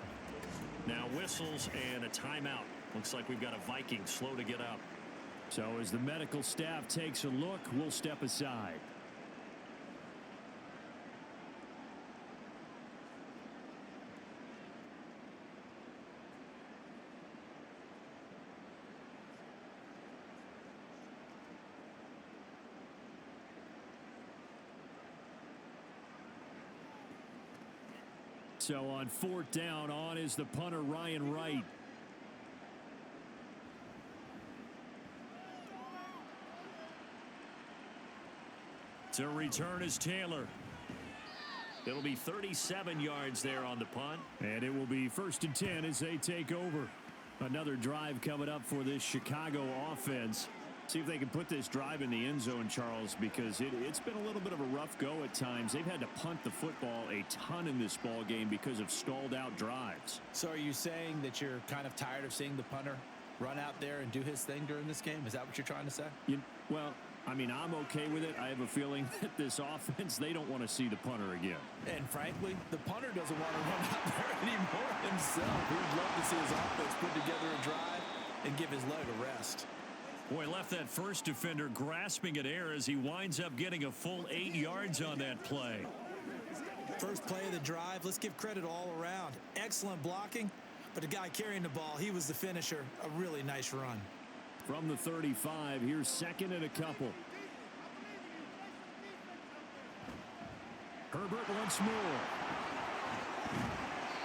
[SPEAKER 2] Now whistles and a timeout. Looks like we've got a Viking slow to get up. So as the medical staff takes a look, we'll step aside. So on 4th down, on is the punter, Ryan Wright. To return is Taylor. It'll be 37 yards there on the punt. And it will be 1st and 10 as they take over. Another drive coming up for this Chicago offense. See if they can put this drive in the end zone, Charles, because it's been a little bit of a rough go at times. They've had to punt the football a ton in this ball game because of stalled out drives.
[SPEAKER 3] So are you saying that you're kind of tired of seeing the punter run out there and do his thing during this game? Is that what you're trying to say?
[SPEAKER 2] Well, I mean, I'm okay with it. I have a feeling that this offense, they don't want to see the punter again.
[SPEAKER 3] And frankly, the punter doesn't want to run out there anymore himself. He'd love to see his offense put together a drive and give his leg a rest.
[SPEAKER 2] Boy, left that first defender grasping at air as he winds up getting a full 8 yards on that play.
[SPEAKER 4] First play of the drive, let's give credit all around. Excellent blocking, but the guy carrying the ball, he was the finisher. A really nice run.
[SPEAKER 2] From the 35, here's 2nd and a couple. Herbert once more.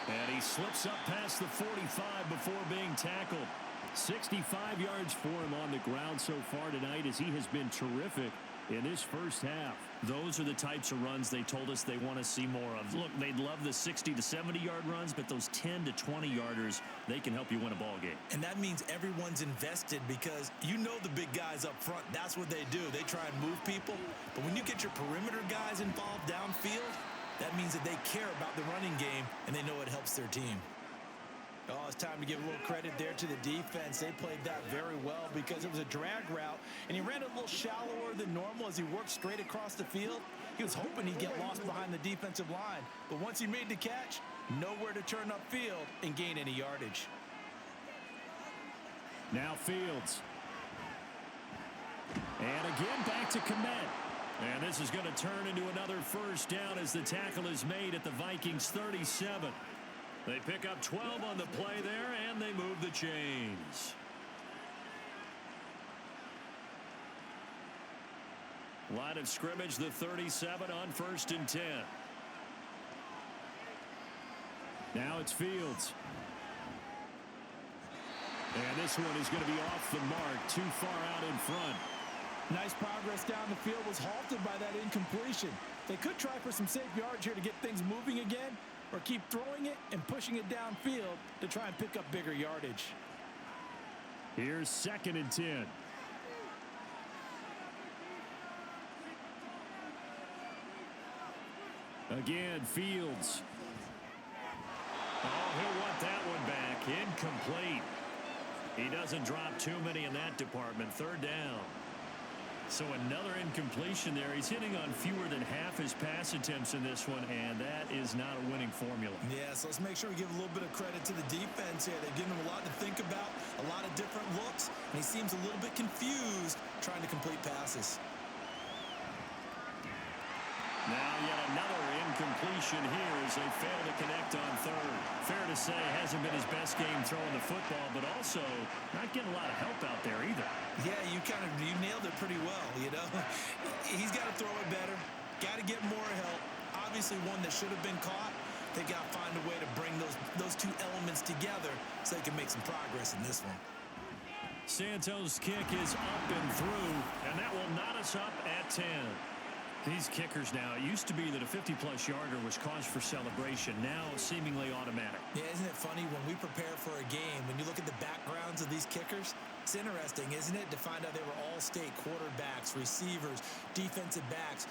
[SPEAKER 2] And he slips up past the 45 before being tackled. 65 yards for him on the ground so far tonight as he has been terrific in this first half. Those are the types of runs they told us they want to see more of. Look, they'd love the 60 to 70-yard runs, but those 10 to 20-yarders, they can help you win a ball game.
[SPEAKER 4] And that means everyone's invested because you know the big guys up front, that's what they do. They try and move people. But when you get your perimeter guys involved downfield, that means that they care about the running game and they know it helps their team. Oh, it's time to give a little credit there to the defense. They played that very well because it was a drag route, and he ran a little shallower than normal as he worked straight across the field. He was hoping he'd get lost behind the defensive line, but once he made the catch, nowhere to turn upfield and gain any yardage.
[SPEAKER 2] Now Fields. And again back to Kmet. And this is going to turn into another first down as the tackle is made at the Vikings 37. They pick up 12 on the play there, and they move the chains. Line of scrimmage, the 37 on 1st and 10. Now it's Fields. And this one is going to be off the mark, too far out in front.
[SPEAKER 4] Nice progress down the field was halted by that incompletion. They could try for some safe yards here to get things moving again, or keep throwing it and pushing it downfield to try and pick up bigger yardage.
[SPEAKER 2] Here's 2nd and 10. Again, Fields. Oh, he'll want that one back. Incomplete. He doesn't drop too many in that department. 3rd down. So another incompletion there. He's hitting on fewer than half his pass attempts in this one, and that is not a winning formula.
[SPEAKER 4] Yeah, so let's make sure we give a little bit of credit to the defense here. They've given him a lot to think about, a lot of different looks, and he seems a little bit confused trying to complete passes.
[SPEAKER 2] Now yet another incompletion here as they fail to connect on third. Fair to say, hasn't been his best game throwing the football, but also not getting a lot of help out there either.
[SPEAKER 4] Yeah, you nailed it pretty well, you know. He's got to throw it better, got to get more help. Obviously one that should have been caught. They got to find a way to bring those two elements together so they can make some progress in this one.
[SPEAKER 2] Santos' kick is up and through, and that will knot us up at 10. These kickers now, it used to be that a 50-plus yarder was cause for celebration. Now seemingly automatic.
[SPEAKER 4] Yeah, isn't it funny when we prepare for a game, when you look at the backgrounds of these kickers, it's interesting, isn't it, to find out they were all-state quarterbacks, receivers, defensive backs,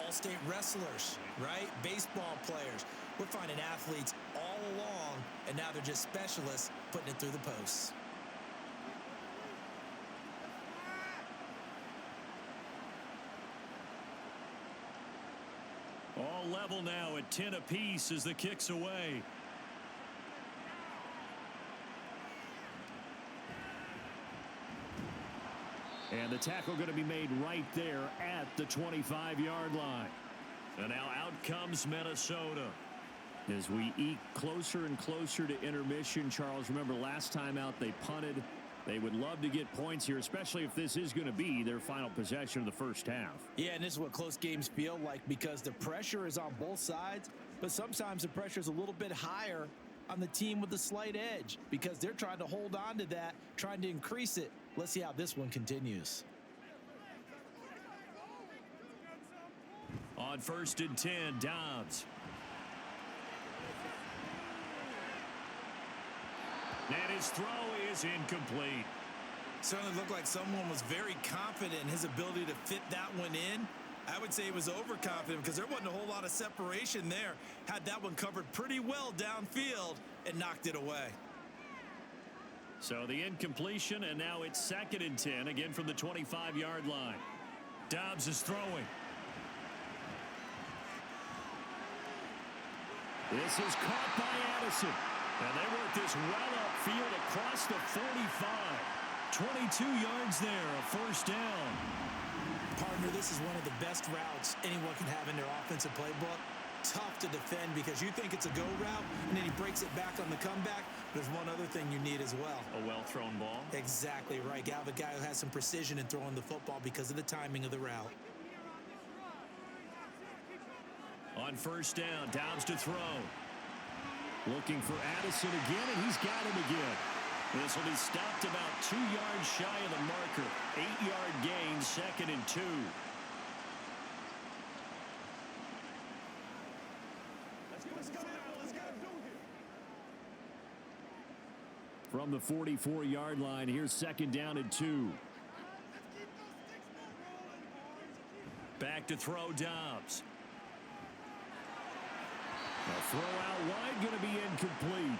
[SPEAKER 4] all-state wrestlers, right? Baseball players. We're finding athletes all along, and now they're just specialists putting it through the posts.
[SPEAKER 2] All level now at 10 apiece as the kick's away. And the tackle going to be made right there at the 25-yard line. And now out comes Minnesota. As we eke closer and closer to intermission, Charles, remember last time out they punted. They would love to get points here, especially if this is going to be their final possession of the first half.
[SPEAKER 3] Yeah, and this is what close games feel like because the pressure is on both sides, but sometimes the pressure is a little bit higher on the team with the slight edge because they're trying to hold on to that, trying to increase it. Let's see how this one continues.
[SPEAKER 2] On 1st and 10, Dobbs. And his throw is incomplete.
[SPEAKER 4] Certainly looked like someone was very confident in his ability to fit that one in. I would say he was overconfident because there wasn't a whole lot of separation there. Had that one covered pretty well downfield and knocked it away.
[SPEAKER 2] So the incompletion, and now it's 2nd and 10, again from the 25-yard line. Dobbs is throwing. This is caught by Addison. And they work this well upfield across the 45. 22 yards there, a first down.
[SPEAKER 4] Partner, this is one of the best routes anyone can have in their offensive playbook. Tough to defend because you think it's a go route, and then he breaks it back on the comeback. There's one other thing you need as well.
[SPEAKER 2] A well-thrown ball.
[SPEAKER 4] Exactly right. You have a guy who has some precision in throwing the football because of the timing of the route.
[SPEAKER 2] On 1st down, Dobbs to throw. Looking for Addison again, and he's got him again. This will be stopped about 2 yards shy of the marker. 8-yard gain, 2nd and 2. From the 44-yard line, here's 2nd down and 2. Back to throw, Dobbs. A throw out wide, going to be incomplete.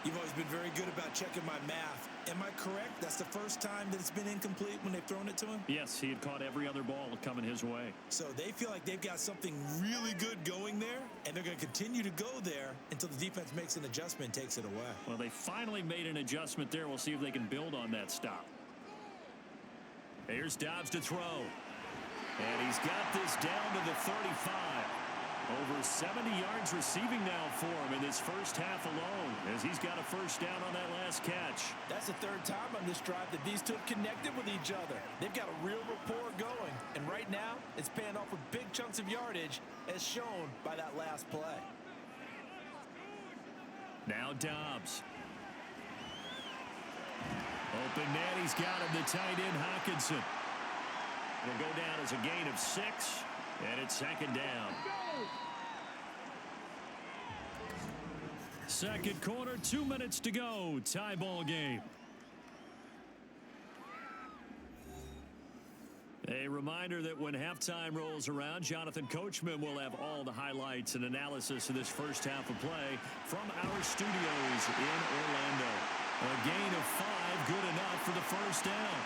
[SPEAKER 4] You've always been very good about checking my math. Am I correct? That's the first time that it's been incomplete when they've thrown it to him?
[SPEAKER 2] Yes, he had caught every other ball coming his way.
[SPEAKER 4] So they feel like they've got something really good going there, and they're going to continue to go there until the defense makes an adjustment and takes it away.
[SPEAKER 2] Well, they finally made an adjustment there. We'll see if they can build on that stop. Here's Dobbs to throw. And he's got this down to the 35. Over 70 yards receiving now for him in this first half alone as he's got a first down on that last catch.
[SPEAKER 3] That's the 3rd time on this drive that these two have connected with each other. They've got a real rapport going, and right now it's paying off with big chunks of yardage as shown by that last play.
[SPEAKER 2] Now Dobbs. Open net, he's got him, the tight end Hawkinson. It'll go down as a gain of 6, and it's 2nd down. Second quarter, 2 minutes to go. Tie ball game. A reminder that when halftime rolls around, Jonathan Coachman will have all the highlights and analysis of this first half of play from our studios in Orlando. A gain of 5, good enough for the first down.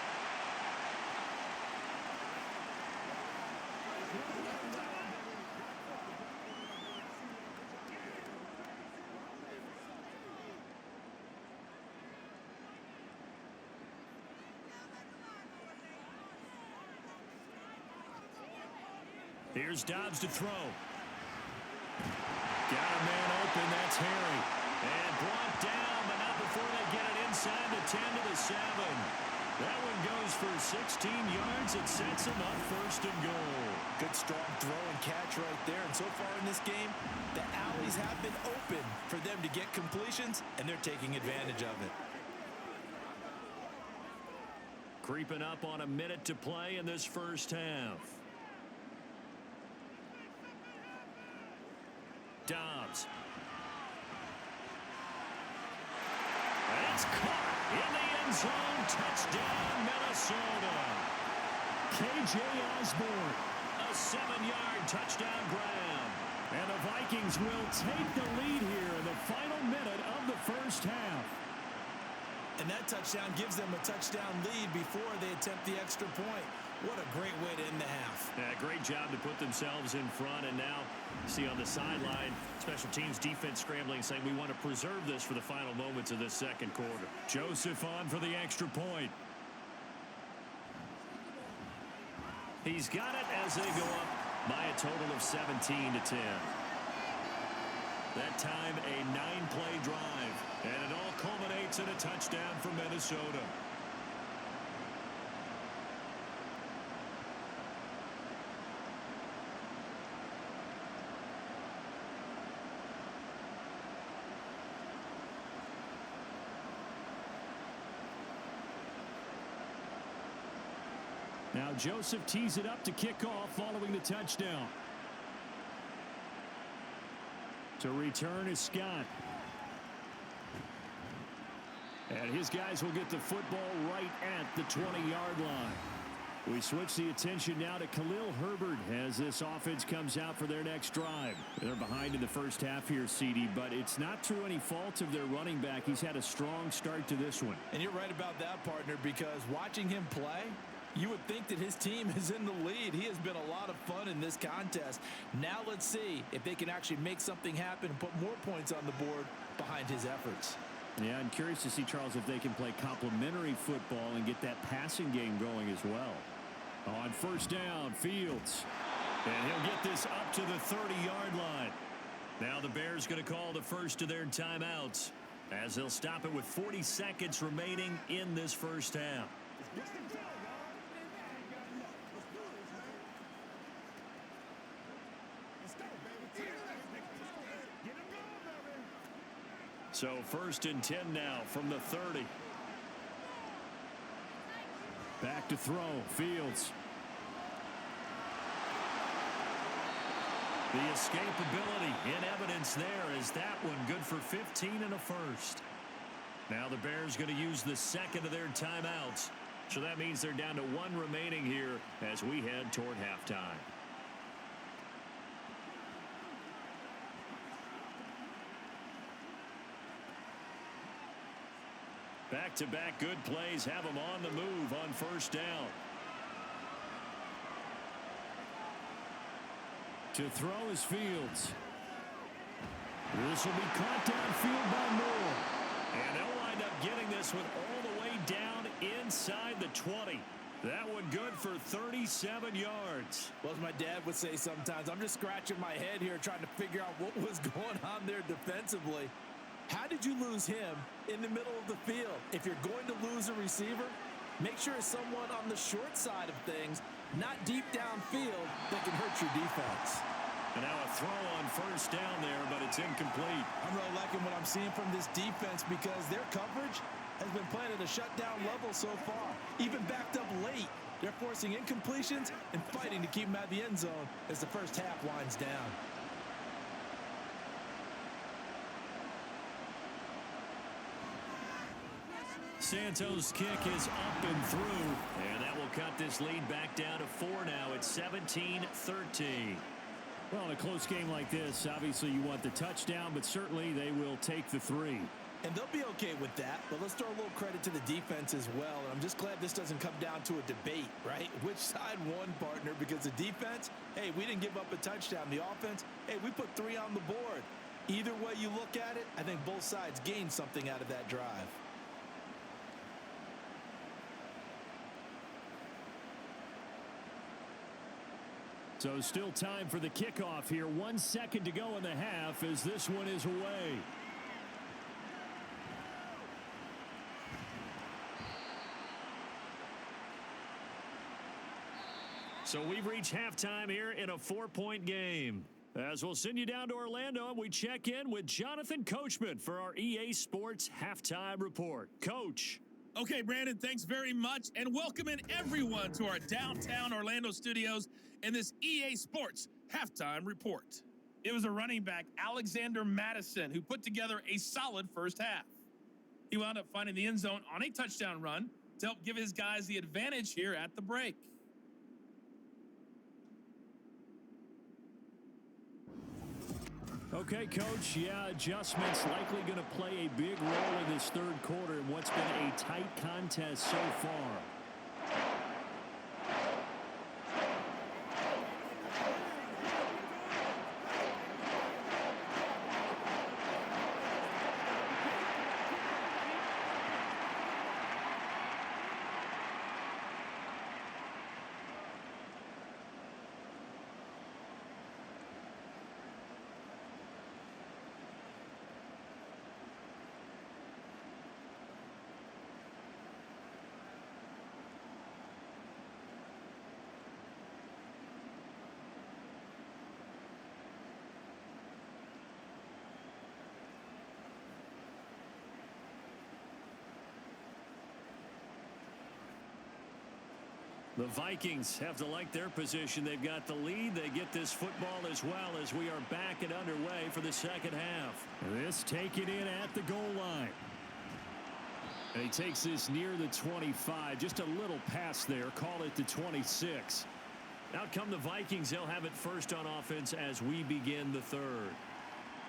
[SPEAKER 2] Here's Dobbs to throw. Got a man open. That's Harry. And brought down, but not before they get it inside the 10 to the 7. That one goes for 16 yards. It sets him up first and goal.
[SPEAKER 3] Good strong throw and catch right there. And so far in this game, the alleys have been open for them to get completions, and they're taking advantage of it.
[SPEAKER 2] Creeping up on a minute to play in this first half. Dobbs. That's caught in the end zone. Touchdown, Minnesota.
[SPEAKER 6] K.J. Osborne.
[SPEAKER 2] A 7-yard touchdown grab.
[SPEAKER 6] And the Vikings will take the lead here in the final minute of the first half.
[SPEAKER 4] And that touchdown gives them a touchdown lead before they attempt the extra point. What a great way to end the half.
[SPEAKER 2] Yeah, great job to put themselves in front. And now, see on the sideline, special teams defense scrambling, saying we want to preserve this for the final moments of this second quarter.
[SPEAKER 6] Joseph on for the extra point.
[SPEAKER 2] He's got it as they go up by a total of 17 to 10. That time, a 9-play drive. And it all culminates in a touchdown for Minnesota.
[SPEAKER 6] Now Joseph tees it up to kick off following the touchdown. To return is Scott. And his guys will get the football right at the 20-yard line. We switch the attention now to Khalil Herbert as this offense comes out for their next drive. They're behind in the first half here, CD, but it's not through any fault of their running back. He's had a strong start to this one.
[SPEAKER 3] And you're right about that, partner, because watching him play, you would think that his team is in the lead. He has been a lot of fun in this contest. Now let's see if they can actually make something happen and put more points on the board behind his efforts.
[SPEAKER 6] Yeah, I'm curious to see, Charles, if they can play complementary football and get that passing game going as well. On first down, Fields.
[SPEAKER 2] And he'll get this up to the 30-yard line. Now the Bears going to call the first of their timeouts as they'll stop it with 40 seconds remaining in this first half. So first and 10 now from the 30.
[SPEAKER 6] Back to throw, Fields.
[SPEAKER 2] The escapability in evidence there is that one good for 15 and a first. Now the Bears going to use the second of their timeouts. So that means they're down to one remaining here as we head toward halftime. Back-to-back good plays have them on the move on first down.
[SPEAKER 6] To throw is Fields. This will be caught downfield by Moore.
[SPEAKER 2] And they'll wind up getting this one all the way down inside the 20. That one good for 37 yards.
[SPEAKER 3] Well, as my dad would say sometimes, I'm just scratching my head here trying to figure out what was going on there defensively. How did you lose him in the middle of the field? If you're going to lose a receiver, make sure it's someone on the short side of things, not deep downfield, that can hurt your defense.
[SPEAKER 2] And now a throw on first down there, but it's incomplete.
[SPEAKER 3] I'm really liking what I'm seeing from this defense because their coverage has been playing at a shutdown level so far. Even backed up late, they're forcing incompletions and fighting to keep them out of the end zone as the first half winds down.
[SPEAKER 2] Santos' kick is up and through, and that will cut this lead back down to 4 now. It's 17-13.
[SPEAKER 6] Well, in a close game like this, obviously you want the touchdown, but certainly they will take the 3.
[SPEAKER 3] And they'll be okay with that, but let's throw a little credit to the defense as well. And I'm just glad this doesn't come down to a debate, right? Which side won, partner? Because the defense, hey, we didn't give up a touchdown. The offense, hey, we put 3 on the board. Either way you look at it, I think both sides gained something out of that drive.
[SPEAKER 6] So still time for the kickoff here. 1 second to go in the half as this one is away. So we've reached halftime here in a 4-point game. As we'll send you down to Orlando, and we check in with Jonathan Coachman for our EA Sports Halftime Report. Coach.
[SPEAKER 7] Okay, Brandon, thanks very much, and welcome in everyone to our downtown Orlando studios in this EA Sports Halftime Report. It was a running back, Alexander Madison, who put together a solid first half. He wound up finding the end zone on a touchdown run to help give his guys the advantage here at the break.
[SPEAKER 6] Okay, Coach, yeah, adjustments likely going to play a big role in this third quarter in what's been a tight contest so far. The Vikings have to like their position. They've got the lead. They get this football as well as we are back and underway for the second half. This taken in at the goal line. And he takes this near the 25. Just a little pass there. Call it the 26. Out come the Vikings. They'll have it first on offense as we begin the third.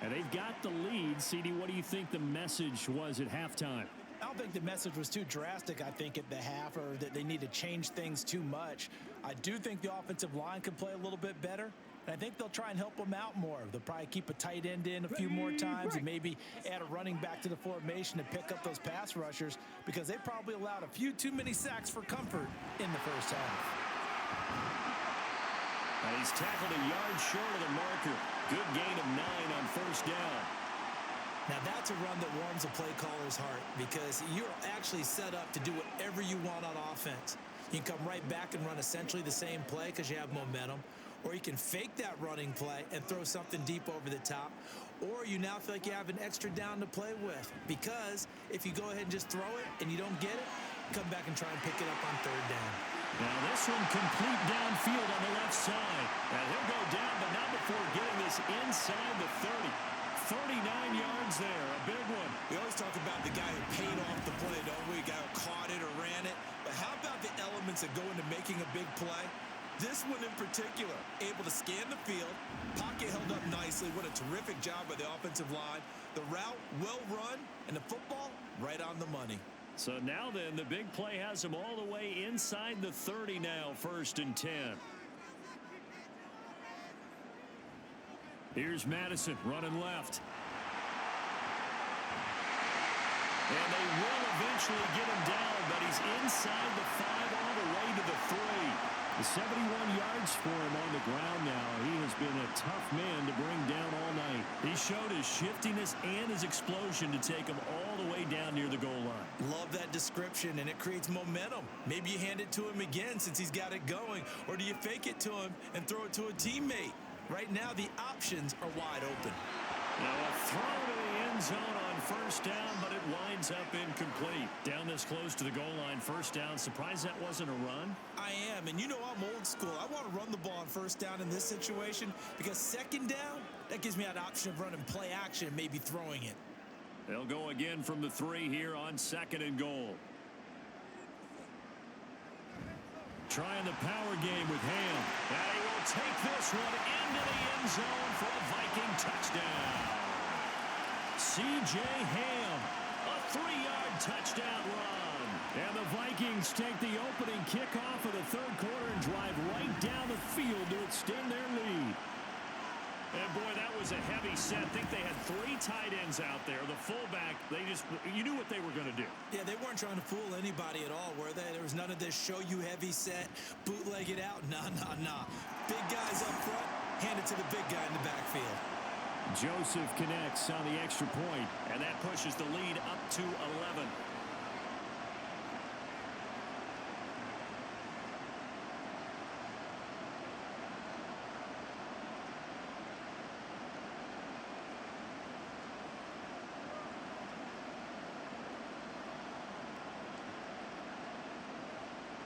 [SPEAKER 6] And they've got the lead. CD, what do you think the message was at halftime?
[SPEAKER 4] I don't think the message was too drastic, I think, at the half, or that they need to change things too much. I do think the offensive line can play a little bit better, and I think they'll try and help them out more. They'll probably keep a tight end in a few more times and maybe add a running back to the formation to pick up those pass rushers, because they probably allowed a few too many sacks for comfort in the first half.
[SPEAKER 2] And he's tackled a yard short of the marker. Good gain of 9 on first down.
[SPEAKER 4] Now that's a run that warms a play caller's heart, because you're actually set up to do whatever you want on offense. You can come right back and run essentially the same play because you have momentum, or you can fake that running play and throw something deep over the top, or you now feel like you have an extra down to play with, because if you go ahead and just throw it and you don't get it, come back and try and pick it up on third down.
[SPEAKER 2] Now this one complete downfield on the left side. And he'll go down, but not before getting this inside the 30. 39 yards there, a big one.
[SPEAKER 4] We always talk about the guy who paid off the play, don't we? The guy who caught it or ran it. But how about the elements that go into making a big play? This one in particular, able to scan the field, pocket held up nicely. What a terrific job by the offensive line. The route, well run, and the football, right on the money.
[SPEAKER 2] So now then, the big play has him all the way inside the 30 now, 1st and 10. Here's Madison running left. And they will eventually get him down, but he's inside the 5 all the way to the 3. The 71 yards for him on the ground now. He has been a tough man to bring down all night. He showed his shiftiness and his explosion to take him all the way down near the goal line.
[SPEAKER 4] Love that description, and it creates momentum. Maybe you hand it to him again since he's got it going, or do you fake it to him and throw it to a teammate? Right now, the options are wide open.
[SPEAKER 2] Now a throw to the end zone on first down, but it winds up incomplete. Down this close to the goal line, first down. Surprised that wasn't a run?
[SPEAKER 4] I am, and you know I'm old school. I want to run the ball on first down in this situation, because second down, that gives me that option of running play action and maybe throwing it.
[SPEAKER 2] They'll go again from the 3 here on 2nd and goal. Trying the power game with Ham. And he will take this one into the end zone for a Viking touchdown. C.J. Ham, a 3-yard touchdown run. And the Vikings take the opening kickoff of the third quarter and drive right down the field to extend their lead. And boy, that was a heavy set. I think they had 3 tight ends out there. The fullback, you knew what they were going to do.
[SPEAKER 4] Yeah, they weren't trying to fool anybody at all, were they? There was none of this show you heavy set, bootleg it out. Nah. Big guys up front, hand it to the big guy in the backfield.
[SPEAKER 6] Joseph connects on the extra point.
[SPEAKER 2] And that pushes the lead up to 11.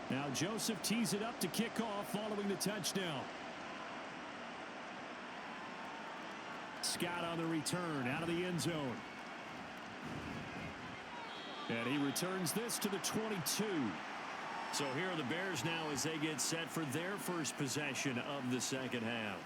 [SPEAKER 6] Now Joseph tees it up to kick off following the touchdown. Scott on the return out of the end zone. And he returns this to the 22.
[SPEAKER 2] So here are the Bears now as they get set for their first possession of the second half.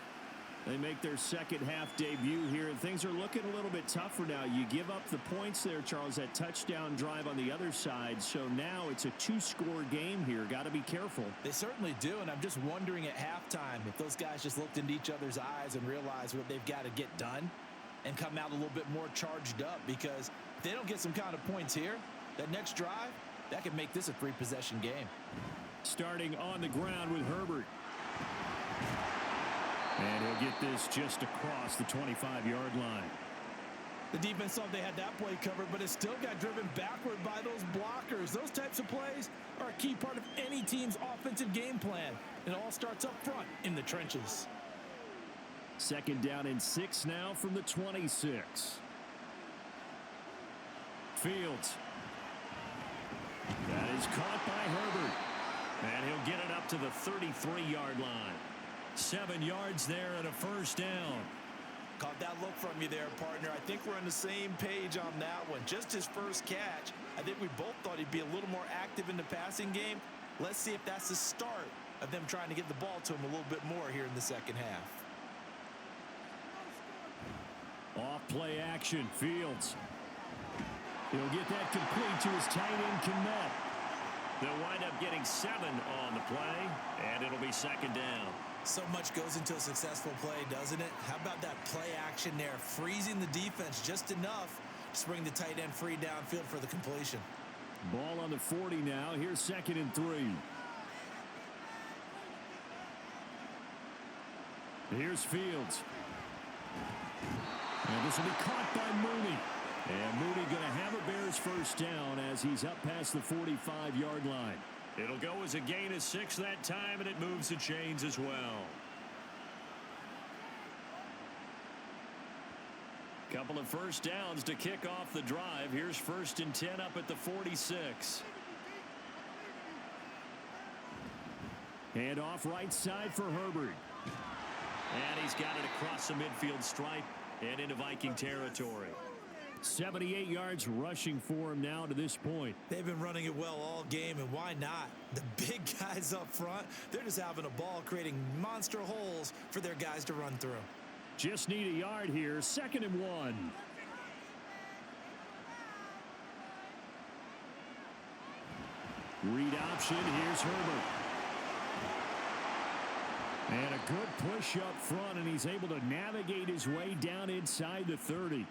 [SPEAKER 6] They make their second half debut here, and things are looking a little bit tougher now. You give up the points there, Charles, that touchdown drive on the other side. So now it's a 2-score game here. Got to be careful.
[SPEAKER 3] They certainly do, and I'm just wondering at halftime if those guys just looked into each other's eyes and realized what they've got to get done and come out a little bit more charged up, because if they don't get some kind of points here, that next drive, that could make this a 3-possession game.
[SPEAKER 6] Starting on the ground with Herbert. And he'll get this just across the 25-yard line.
[SPEAKER 3] The defense thought they had that play covered, but it still got driven backward by those blockers. Those types of plays are a key part of any team's offensive game plan. It all starts up front in the trenches.
[SPEAKER 6] Second down and 6 now from the 26. Fields. That is caught by Herbert.
[SPEAKER 2] And he'll get it up to the 33-yard line. 7 yards there and a first down.
[SPEAKER 3] Caught that look from you there, partner. I think we're on the same page on that one. Just his first catch. I think we both thought he'd be a little more active in the passing game. Let's see if that's the start of them trying to get the ball to him a little bit more here in the second half.
[SPEAKER 6] Off play action. Fields. He'll get that complete to his tight end, Kmet.
[SPEAKER 2] They'll wind up getting 7 on the play, and it'll be second down.
[SPEAKER 4] So much goes into a successful play, doesn't it? How about that play action there? Freezing the defense just enough to bring the tight end free downfield for the completion.
[SPEAKER 6] Ball on the 40 now. Here's 2nd and 3. Here's Fields. And this will be caught by Mooney. And Mooney going to have a Bears first down as he's up past the 45-yard line.
[SPEAKER 2] It'll go as a gain of 6 that time, and it moves the chains as well. Couple of first downs to kick off the drive. Here's 1st and 10 up at the 46.
[SPEAKER 6] Hand off right side for Herbert.
[SPEAKER 2] And he's got it across the midfield stripe and into Viking territory.
[SPEAKER 6] 78 yards rushing for him now to this point.
[SPEAKER 4] They've been running it well all game, and why not? The big guys up front, they're just having a ball, creating monster holes for their guys to run through.
[SPEAKER 6] Just need a yard here. 2nd and 1. Read option. Here's Herbert. And a good push up front, and he's able to navigate his way down inside the 30.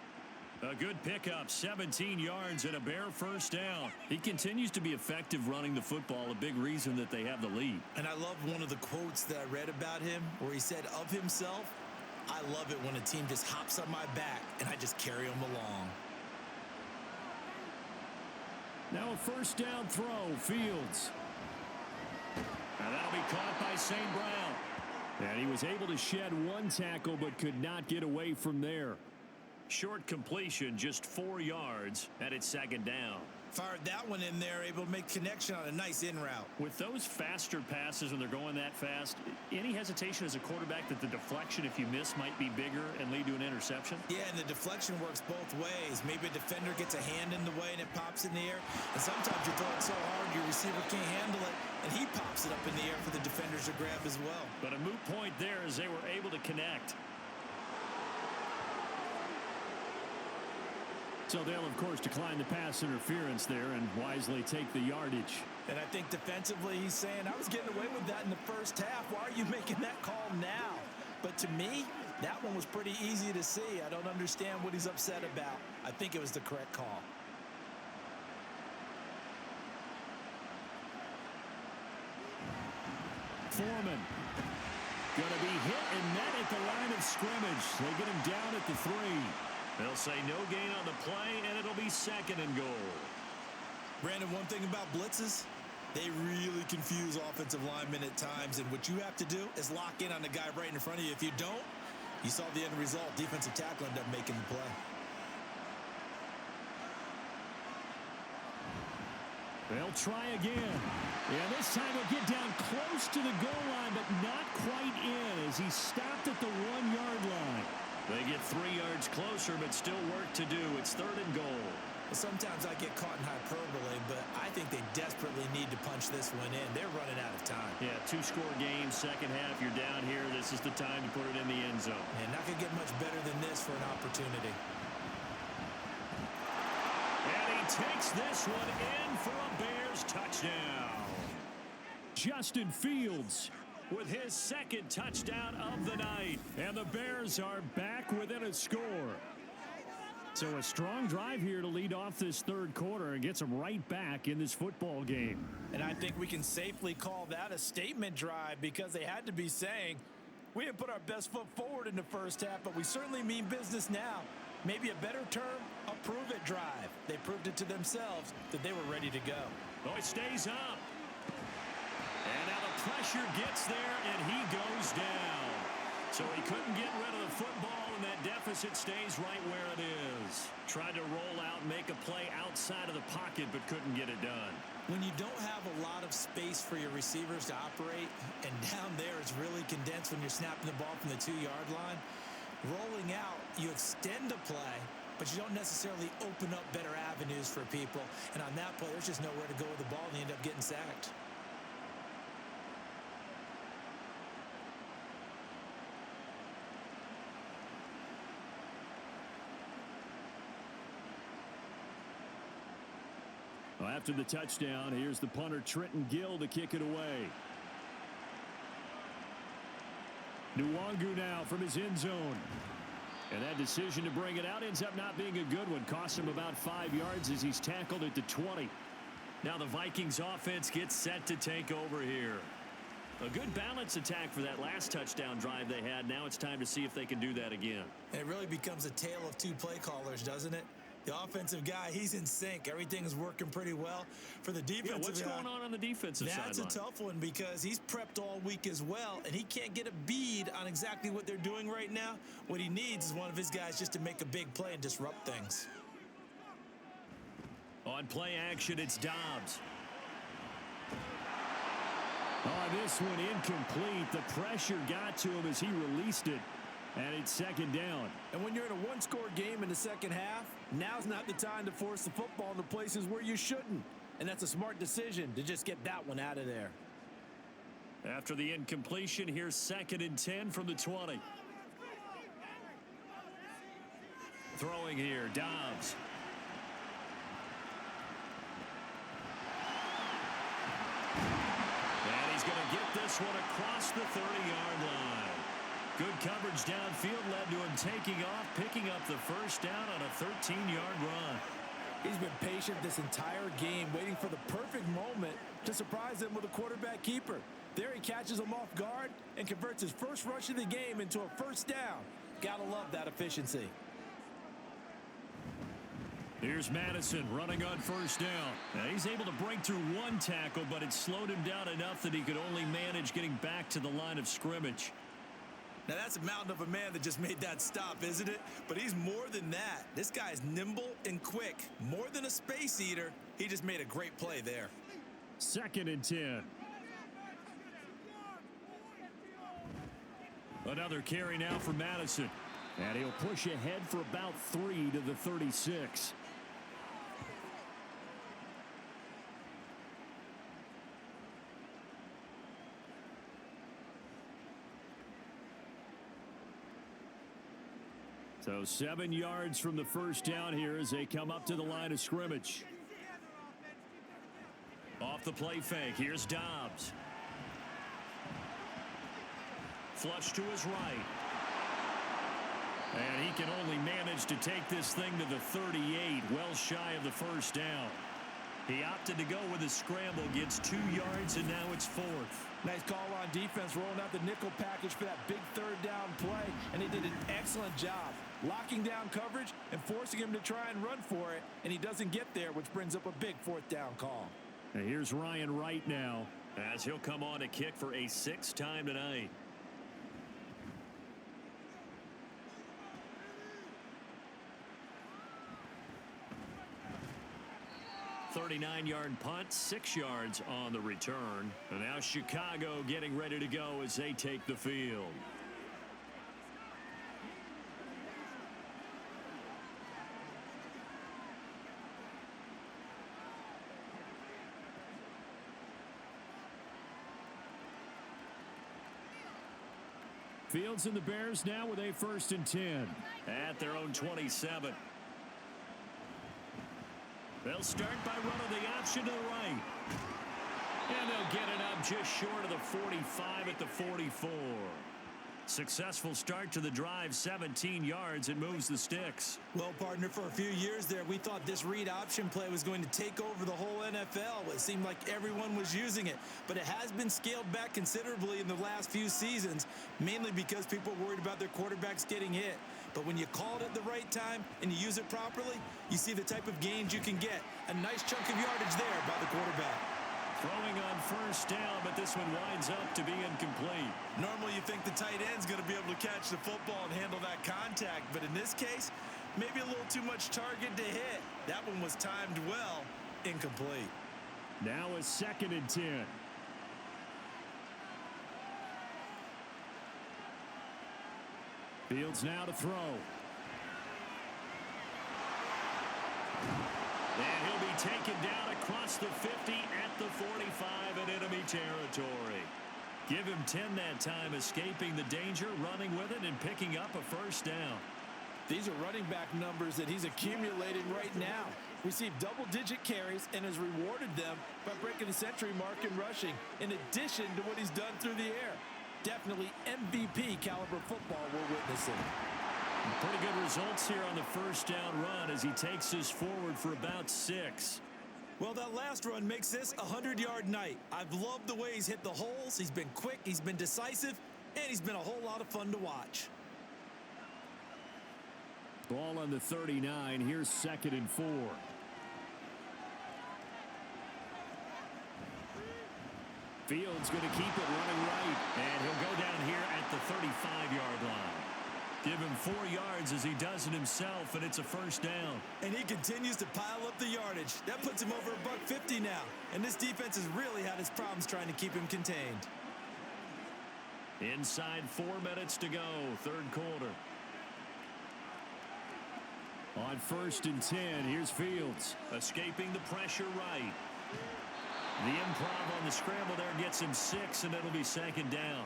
[SPEAKER 2] A good pickup, 17 yards and a Bear first down. He continues to be effective running the football, a big reason that they have the lead.
[SPEAKER 4] And I love one of the quotes that I read about him where he said of himself, "I love it when a team just hops on my back and I just carry them along."
[SPEAKER 6] Now a first down throw. Fields.
[SPEAKER 2] And that'll be caught by St. Brown.
[SPEAKER 6] And he was able to shed one tackle but could not get away from there.
[SPEAKER 2] Short completion, just 4 yards, and it's 2nd down.
[SPEAKER 4] Fired that one in there, able to make connection on a nice in route.
[SPEAKER 2] With those faster passes when they're going that fast, any hesitation as a quarterback that the deflection, if you miss, might be bigger and lead to an interception?
[SPEAKER 4] Yeah, and the deflection works both ways. Maybe a defender gets a hand in the way and it pops in the air. And sometimes you throw it so hard your receiver can't handle it, and he pops it up in the air for the defenders to grab as well.
[SPEAKER 2] But a moot point there as they were able to connect.
[SPEAKER 6] So they'll, of course, decline the pass interference there and wisely take the yardage.
[SPEAKER 4] And I think defensively he's saying, I was getting away with that in the first half. Why are you making that call now? But to me, That one was pretty easy to see. I don't understand what he's upset about. I think it was the correct call.
[SPEAKER 6] Foreman. Going to be hit and met at the line of scrimmage. They get him down at the 3.
[SPEAKER 2] They'll say no gain on the play, and it'll be 2nd and goal.
[SPEAKER 4] Brandon, one thing about blitzes, they really confuse offensive linemen at times, and what you have to do is lock in on the guy right in front of you. If you don't, you saw the end result. Defensive tackle ended up making the play.
[SPEAKER 6] They'll try again. Yeah, this time he'll get down close to the goal line, but not quite in as he stopped at the 1-yard line.
[SPEAKER 2] They get 3 yards closer, but still work to do. It's 3rd and goal.
[SPEAKER 4] Well, sometimes I get caught in hyperbole, but I think they desperately need to punch this one in. They're running out of time.
[SPEAKER 2] Yeah, 2-score game, second half. You're down here. This is the time to put it in the end zone.
[SPEAKER 4] And not going to get much better than this for an opportunity.
[SPEAKER 2] And he takes this one in for a Bears touchdown.
[SPEAKER 6] Justin Fields
[SPEAKER 2] with his 2nd touchdown of the night.
[SPEAKER 6] And the Bears are back within a score. So a strong drive here to lead off this 3rd quarter and gets them right back in this football game.
[SPEAKER 4] And I think we can safely call that a statement drive because they had to be saying, we didn't put our best foot forward in the first half, but we certainly mean business now. Maybe a better term, a prove-it drive. They proved it to themselves that they were ready to go.
[SPEAKER 2] Oh, it stays up. And now the pressure gets there, and he goes down. So he couldn't get rid of the football, and that deficit stays right where it is. Tried to roll out, make a play outside of the pocket, but couldn't get it done.
[SPEAKER 4] When you don't have a lot of space for your receivers to operate, and down there it's really condensed when you're snapping the ball from the 2-yard line, rolling out, you extend a play, but you don't necessarily open up better avenues for people. And on that play, there's just nowhere to go with the ball, and you end up getting sacked.
[SPEAKER 6] Well, after the touchdown, here's the punter Trenton Gill to kick it away. Nwangu now from his end zone. And that decision to bring it out ends up not being a good one. Costs him about 5 yards as he's tackled at the 20.
[SPEAKER 2] Now the Vikings offense gets set to take over here. A good balance attack for that last touchdown drive they had. Now it's time to see if they can do that again.
[SPEAKER 4] And it really becomes a tale of 2 play callers, doesn't it? The offensive guy, he's in sync. Everything is working pretty well. For the defensive
[SPEAKER 2] guy, what's going on the defensive side?
[SPEAKER 4] That's a tough one because he's prepped all week as well, and he can't get a bead on exactly what they're doing right now. What he needs is one of his guys just to make a big play and disrupt things.
[SPEAKER 2] On play action, it's Dobbs.
[SPEAKER 6] Oh, this one incomplete. The pressure got to him as he released it. And it's 2nd down.
[SPEAKER 8] And when you're in a 1-score game in the second half, now's not the time to force the football in the places where you shouldn't. And that's a smart decision to just get that one out of there.
[SPEAKER 2] After the incompletion, here's 2nd and 10 from the 20. Throwing here, Dobbs. And he's going to get this one across the 30-yard line. Good coverage downfield led to him taking off, picking up the first down on a 13-yard run.
[SPEAKER 8] He's been patient this entire game, waiting for the perfect moment to surprise them with a quarterback keeper. There he catches him off guard and converts his first rush of the game into a first down. Gotta love that efficiency.
[SPEAKER 2] Here's Madison running on first down. Now he's able to break through 1 tackle, but it slowed him down enough that he could only manage getting back to the line of scrimmage.
[SPEAKER 4] Now, that's a mountain of a man that just made that stop, isn't it? But he's more than that. This guy's nimble and quick. More than a space eater, he just made a great play there.
[SPEAKER 6] 2nd and 10.
[SPEAKER 2] Another carry now for Madison.
[SPEAKER 6] And he'll push ahead for about 3 to the 36. So 7 yards from the first down here as they come up to the line of scrimmage.
[SPEAKER 2] Off the play fake, here's Dobbs. Flush to his right. And he can only manage to take this thing to the 38, well shy of the first down. He opted to go with a scramble, gets 2 yards, and now it's 4th.
[SPEAKER 8] Nice call on defense, rolling out the nickel package for that big third down play, and they did an excellent job locking down coverage and forcing him to try and run for it, and he doesn't get there, which brings up a big 4th down call.
[SPEAKER 2] And here's Ryan Wright now, as he'll come on to kick for a 6th time tonight. 39-yard punt, 6 yards on the return. And now Chicago getting ready to go as they take the field.
[SPEAKER 6] Fields and the Bears now with a 1st and 10.
[SPEAKER 2] At their own 27. They'll start by running the option to the right. And they'll get it up just short of the 45 at the 44. Successful start to the drive, 17 yards. It moves the sticks.
[SPEAKER 4] Well, partner, for a few years there, we thought this read option play was going to take over the whole NFL. It seemed like everyone was using it, but it has been scaled back considerably in the last few seasons, mainly because people are worried about their quarterbacks getting hit. But when you call it at the right time and you use it properly, you see the type of gains you can get. A nice chunk of yardage there by the quarterback.
[SPEAKER 2] Throwing on 1st down, but this one winds up to be incomplete.
[SPEAKER 4] Normally you think the tight end's going to be able to catch the football and handle that contact, but in this case, maybe a little too much target to hit. That one was timed well, incomplete.
[SPEAKER 6] Now a 2nd and 10. Fields now to throw.
[SPEAKER 2] And he'll be taken down across the 50 at the 45 in enemy territory. Give him 10 that time, escaping the danger, running with it, and picking up a 1st down.
[SPEAKER 8] These are running back numbers that he's accumulating right now. Received double-digit carries and has rewarded them by breaking the century mark in rushing, in addition to what he's done through the air. Definitely MVP caliber football we're witnessing.
[SPEAKER 2] Pretty good results here on the 1st down run as he takes this forward for about 6.
[SPEAKER 4] Well, that last run makes this a 100-yard night. I've loved the way he's hit the holes. He's been quick, he's been decisive, and he's been a whole lot of fun to watch.
[SPEAKER 6] Ball on the 39. Here's 2nd and 4.
[SPEAKER 2] Fields going to keep it running right, and he'll go down here at the 35-yard line. Give him 4 yards as he does it himself, and it's a 1st down.
[SPEAKER 4] And he continues to pile up the yardage. That puts him over $150 now. And this defense has really had its problems trying to keep him contained.
[SPEAKER 2] Inside 4 minutes to go, 3rd quarter.
[SPEAKER 6] On 1st and 10, here's Fields.
[SPEAKER 2] Escaping the pressure right. The improv on the scramble there gets him 6, and it'll be 2nd down.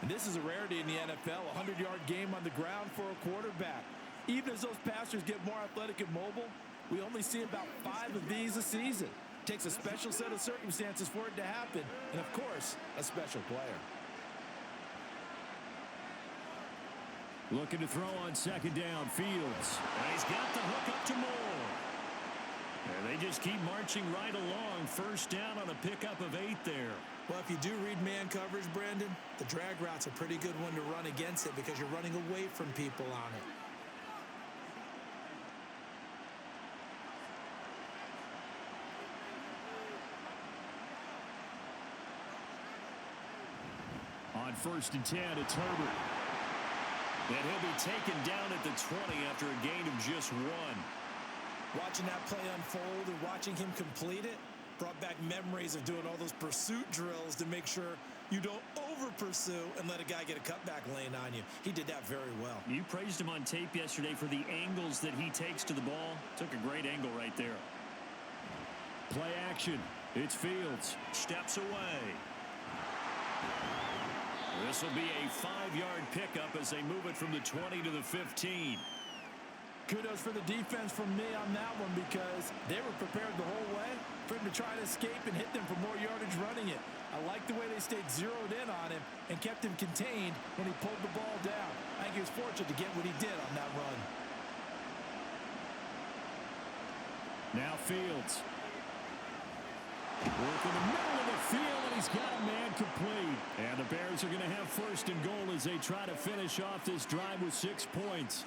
[SPEAKER 8] And this is a rarity in the NFL, a 100-yard game on the ground for a quarterback. Even as those passers get more athletic and mobile, we only see about 5 of these a season. Takes a special set of circumstances for it to happen, and of course, a special player.
[SPEAKER 6] Looking to throw on 2nd down, Fields.
[SPEAKER 2] And he's got the hook up to Moore. And they just keep marching right along. 1st down on a pickup of 8 there.
[SPEAKER 4] Well, if you do read man coverage, Brandon, the drag route's a pretty good one to run against it because you're running away from people on it.
[SPEAKER 6] On 1st and 10, it's Herbert.
[SPEAKER 2] And he'll be taken down at the 20 after a gain of just 1.
[SPEAKER 4] Watching that play unfold and watching him complete it brought back memories of doing all those pursuit drills to make sure you don't over-pursue and let a guy get a cutback lane on you. He did that very well.
[SPEAKER 2] You praised him on tape yesterday for the angles that he takes to the ball. Took a great angle right there.
[SPEAKER 6] Play action. It's Fields.
[SPEAKER 2] Steps away. This will be a 5-yard pickup as they move it from the 20 to the 15.
[SPEAKER 8] Kudos for the defense from me on that one because they were prepared the whole way for him to try to escape and hit them for more yardage running it. I like the way they stayed zeroed in on him and kept him contained when he pulled the ball down. I think he was fortunate to get what he did on that run.
[SPEAKER 6] Now Fields. Work in the middle of the field, and he's got a man complete. And the Bears are going to have first and goal as they try to finish off this drive with 6 points.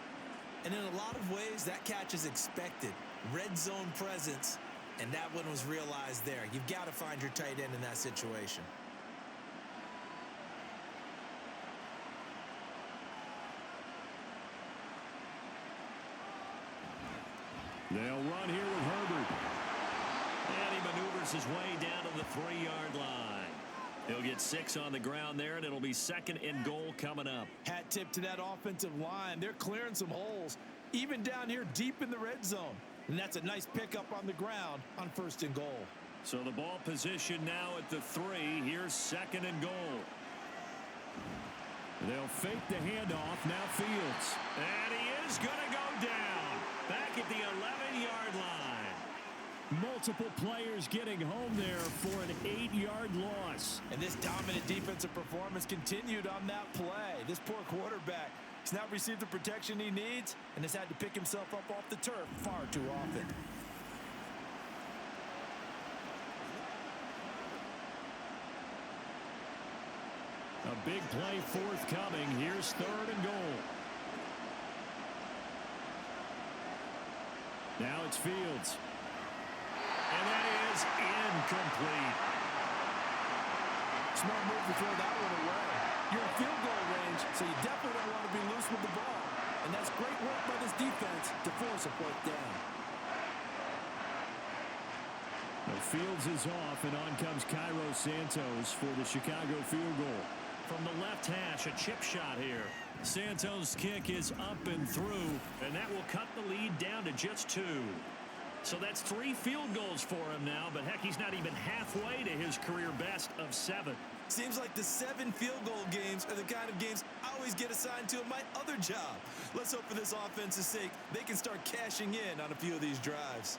[SPEAKER 4] And in a lot of ways, that catch is expected. Red zone presence, and that one was realized there. You've got to find your tight end in that situation.
[SPEAKER 6] They'll run here with Herbert.
[SPEAKER 2] And he maneuvers his way down to the 3-yard line. He'll get 6 on the ground there, and it'll be second and goal coming up.
[SPEAKER 8] Hat tip to that offensive line. They're clearing some holes, even down here deep in the red zone. And that's a nice pickup on the ground on first and goal.
[SPEAKER 2] So the ball position now at the 3. Here's second and goal.
[SPEAKER 6] They'll fake the handoff. Now Fields.
[SPEAKER 2] And he is going to go down. Back at the 11-yard line.
[SPEAKER 6] Multiple players getting home there for an 8-yard loss.
[SPEAKER 8] And this dominant defensive performance continued on that play. This poor quarterback has not received the protection he needs and has had to pick himself up off the turf far too often.
[SPEAKER 6] A big play forthcoming. Here's third and goal. Now it's Fields.
[SPEAKER 2] And that is incomplete.
[SPEAKER 8] Smart move to throw that one away. You're in field goal range, so you definitely don't want to be loose with the ball. And that's great work by this defense to force a fourth down.
[SPEAKER 6] Well, Fields is off, and on comes Cairo Santos for the Chicago field goal.
[SPEAKER 2] From the left hash, a chip shot here. Santos' kick is up and through, and that will cut the lead down to just 2. So that's 3 field goals for him now, but heck, he's not even halfway to his career best of 7.
[SPEAKER 4] Seems like the 7 field goal games are the kind of games I always get assigned to in my other job. Let's hope for this offense's sake they can start cashing in on a few of these drives.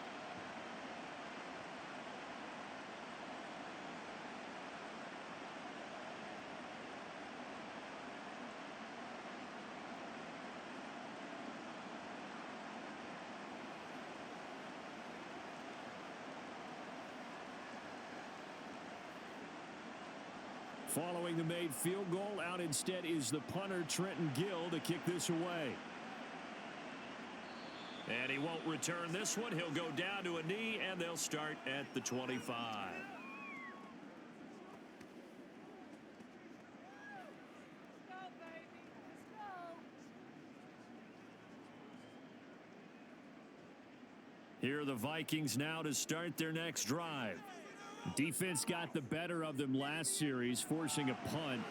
[SPEAKER 6] Following the made field goal, out instead is the punter, Trenton Gill, to kick this away.
[SPEAKER 2] And he won't return this one. He'll go down to a knee, and they'll start at the 25. Here are the Vikings now to start their next drive.
[SPEAKER 6] Defense got the better of them last series, forcing a punt.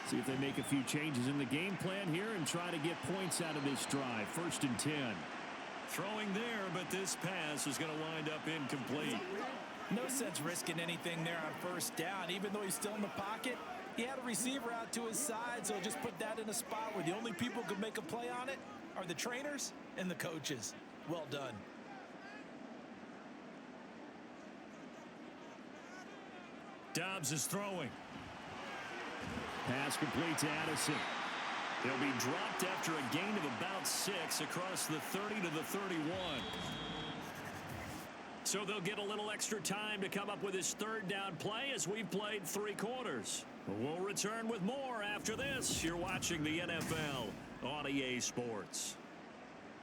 [SPEAKER 6] See if they make a few changes in the game plan here and try to get points out of this drive. First and 10.
[SPEAKER 2] Throwing there, but this pass is going to wind up incomplete.
[SPEAKER 8] No sense risking anything there on first down. Even though he's still in the pocket, he had a receiver out to his side, so just put that in a spot where the only people who could make a play on it are the trainers and the coaches. Well done.
[SPEAKER 2] Dobbs is throwing.
[SPEAKER 6] Pass complete to Addison.
[SPEAKER 2] He'll be dropped after a gain of about 6 across the 30 to the 31. So they'll get a little extra time to come up with his third down play as we've played 3 quarters. We'll return with more after this. You're watching the NFL on EA Sports.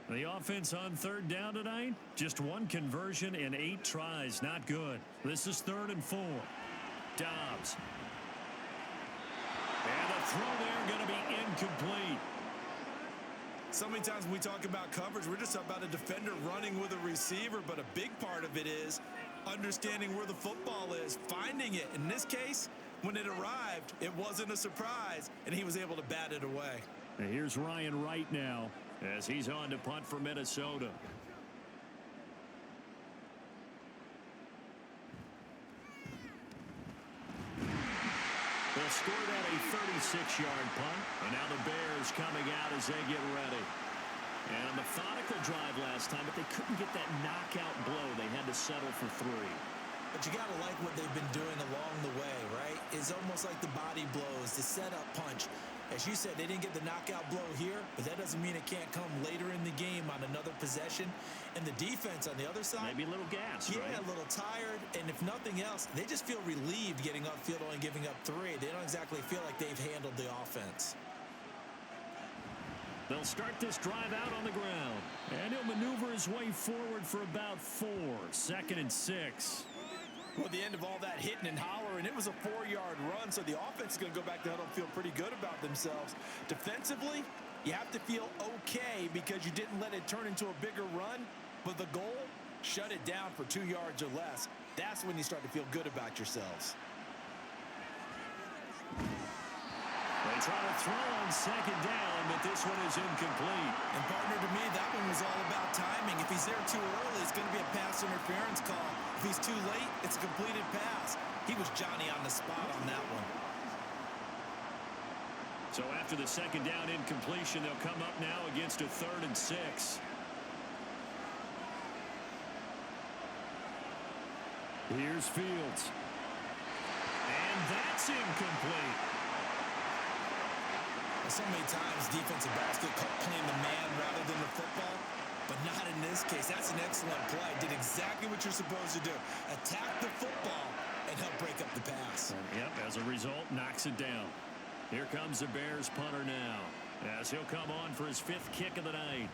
[SPEAKER 2] The offense on third down tonight, just 1 conversion in 8 tries. Not good. This is 3rd and 4. Dobbs. And the throw there going to be incomplete.
[SPEAKER 4] So many times when we talk about coverage, we're just about a defender running with a receiver, but a big part of it is understanding where the football is, finding it. In this case, when it arrived, it wasn't a surprise, and he was able to bat it away.
[SPEAKER 6] And here's Ryan Wright now
[SPEAKER 2] as he's on to punt for Minnesota. They'll score that a 36-yard punt. And now the Bears coming out as they get ready. And a methodical drive last time, but they couldn't get that knockout blow. They had to settle for 3.
[SPEAKER 4] But you got to like what they've been doing along the way, right? It's almost like the body blows, the setup punch. As you said, they didn't get the knockout blow here, but that doesn't mean it can't come later in the game on another possession. And the defense on the other side,
[SPEAKER 2] maybe a little gas,
[SPEAKER 4] yeah,
[SPEAKER 2] right?
[SPEAKER 4] a little tired. And if nothing else, they just feel relieved getting upfield, only giving up 3. They don't exactly feel like they've handled the offense.
[SPEAKER 2] They'll start this drive out on the ground. And he'll maneuver his way forward for about 4. 2nd and 6.
[SPEAKER 8] Well, at the end of all that hitting and hollering, it was a 4-yard run, so the offense is going to go back to huddle and feel pretty good about themselves. Defensively, you have to feel okay because you didn't let it turn into a bigger run, but the goal, shut it down for 2 yards or less. That's when you start to feel good about yourselves.
[SPEAKER 2] They try to throw on 2nd down, but this one is incomplete.
[SPEAKER 4] And partner, to me, that one was all about timing. If he's there too early, it's going to be a pass interference call. If he's too late, it's a completed pass. He was Johnny on the spot on that one.
[SPEAKER 2] So after the 2nd down incompletion, they'll come up now against a 3rd and 6.
[SPEAKER 6] Here's Fields.
[SPEAKER 2] And that's incomplete.
[SPEAKER 4] So many times defensive backs get caught playing the man rather than the football, but not in this case. That's an excellent play. Did exactly what you're supposed to do. Attack the football and help break up the pass.
[SPEAKER 2] Yep, as a result, knocks it down. Here comes the Bears punter now, as he'll come on for his 5th kick of the night.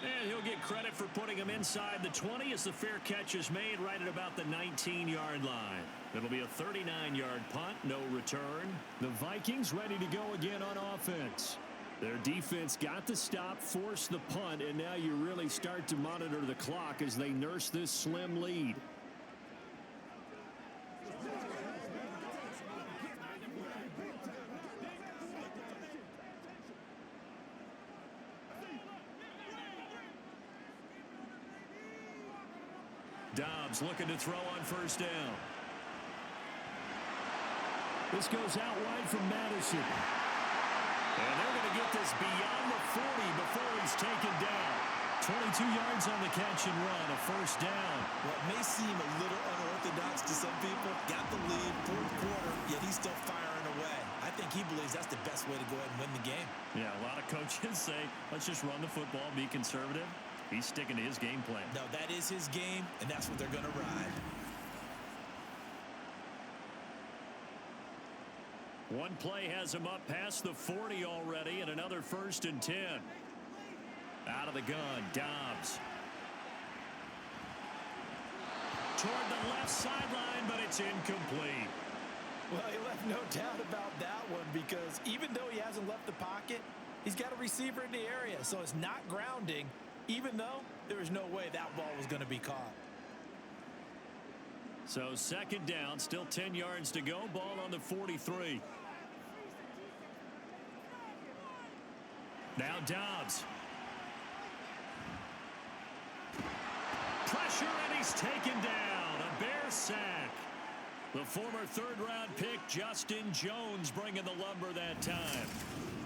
[SPEAKER 2] And he'll get credit for putting him inside the 20 as the fair catch is made right at about the 19-yard line. It'll be a 39-yard punt, no return.
[SPEAKER 6] The Vikings ready to go again on offense. Their defense got the stop, forced the punt, and now you really start to monitor the clock as they nurse this slim lead.
[SPEAKER 2] Dobbs looking to throw on 1st down.
[SPEAKER 6] This goes out wide from Madison.
[SPEAKER 2] And they're going to get this beyond the 40 before he's taken down. 22 yards on the catch and run, a 1st down.
[SPEAKER 4] What may seem a little unorthodox to some people, got the lead, 4th quarter, yet he's still firing away. I think he believes that's the best way to go ahead and win the game.
[SPEAKER 2] Yeah, a lot of coaches say, let's just run the football, be conservative. He's sticking to his game plan.
[SPEAKER 4] No, that is his game, and that's what they're going to ride.
[SPEAKER 2] One play has him up past the 40 already, and another 1st and 10. Out of the gun, Dobbs. Toward the left sideline, but it's incomplete.
[SPEAKER 8] Well, he left no doubt about that one because even though he hasn't left the pocket, he's got a receiver in the area, so it's not grounding, even though there was no way that ball was going to be caught.
[SPEAKER 2] So 2nd down, still 10 yards to go, ball on the 43. Now Dobbs. Pressure, and he's taken down. A Bear sack. The former 3rd-round pick, Justin Jones, bringing the lumber that time.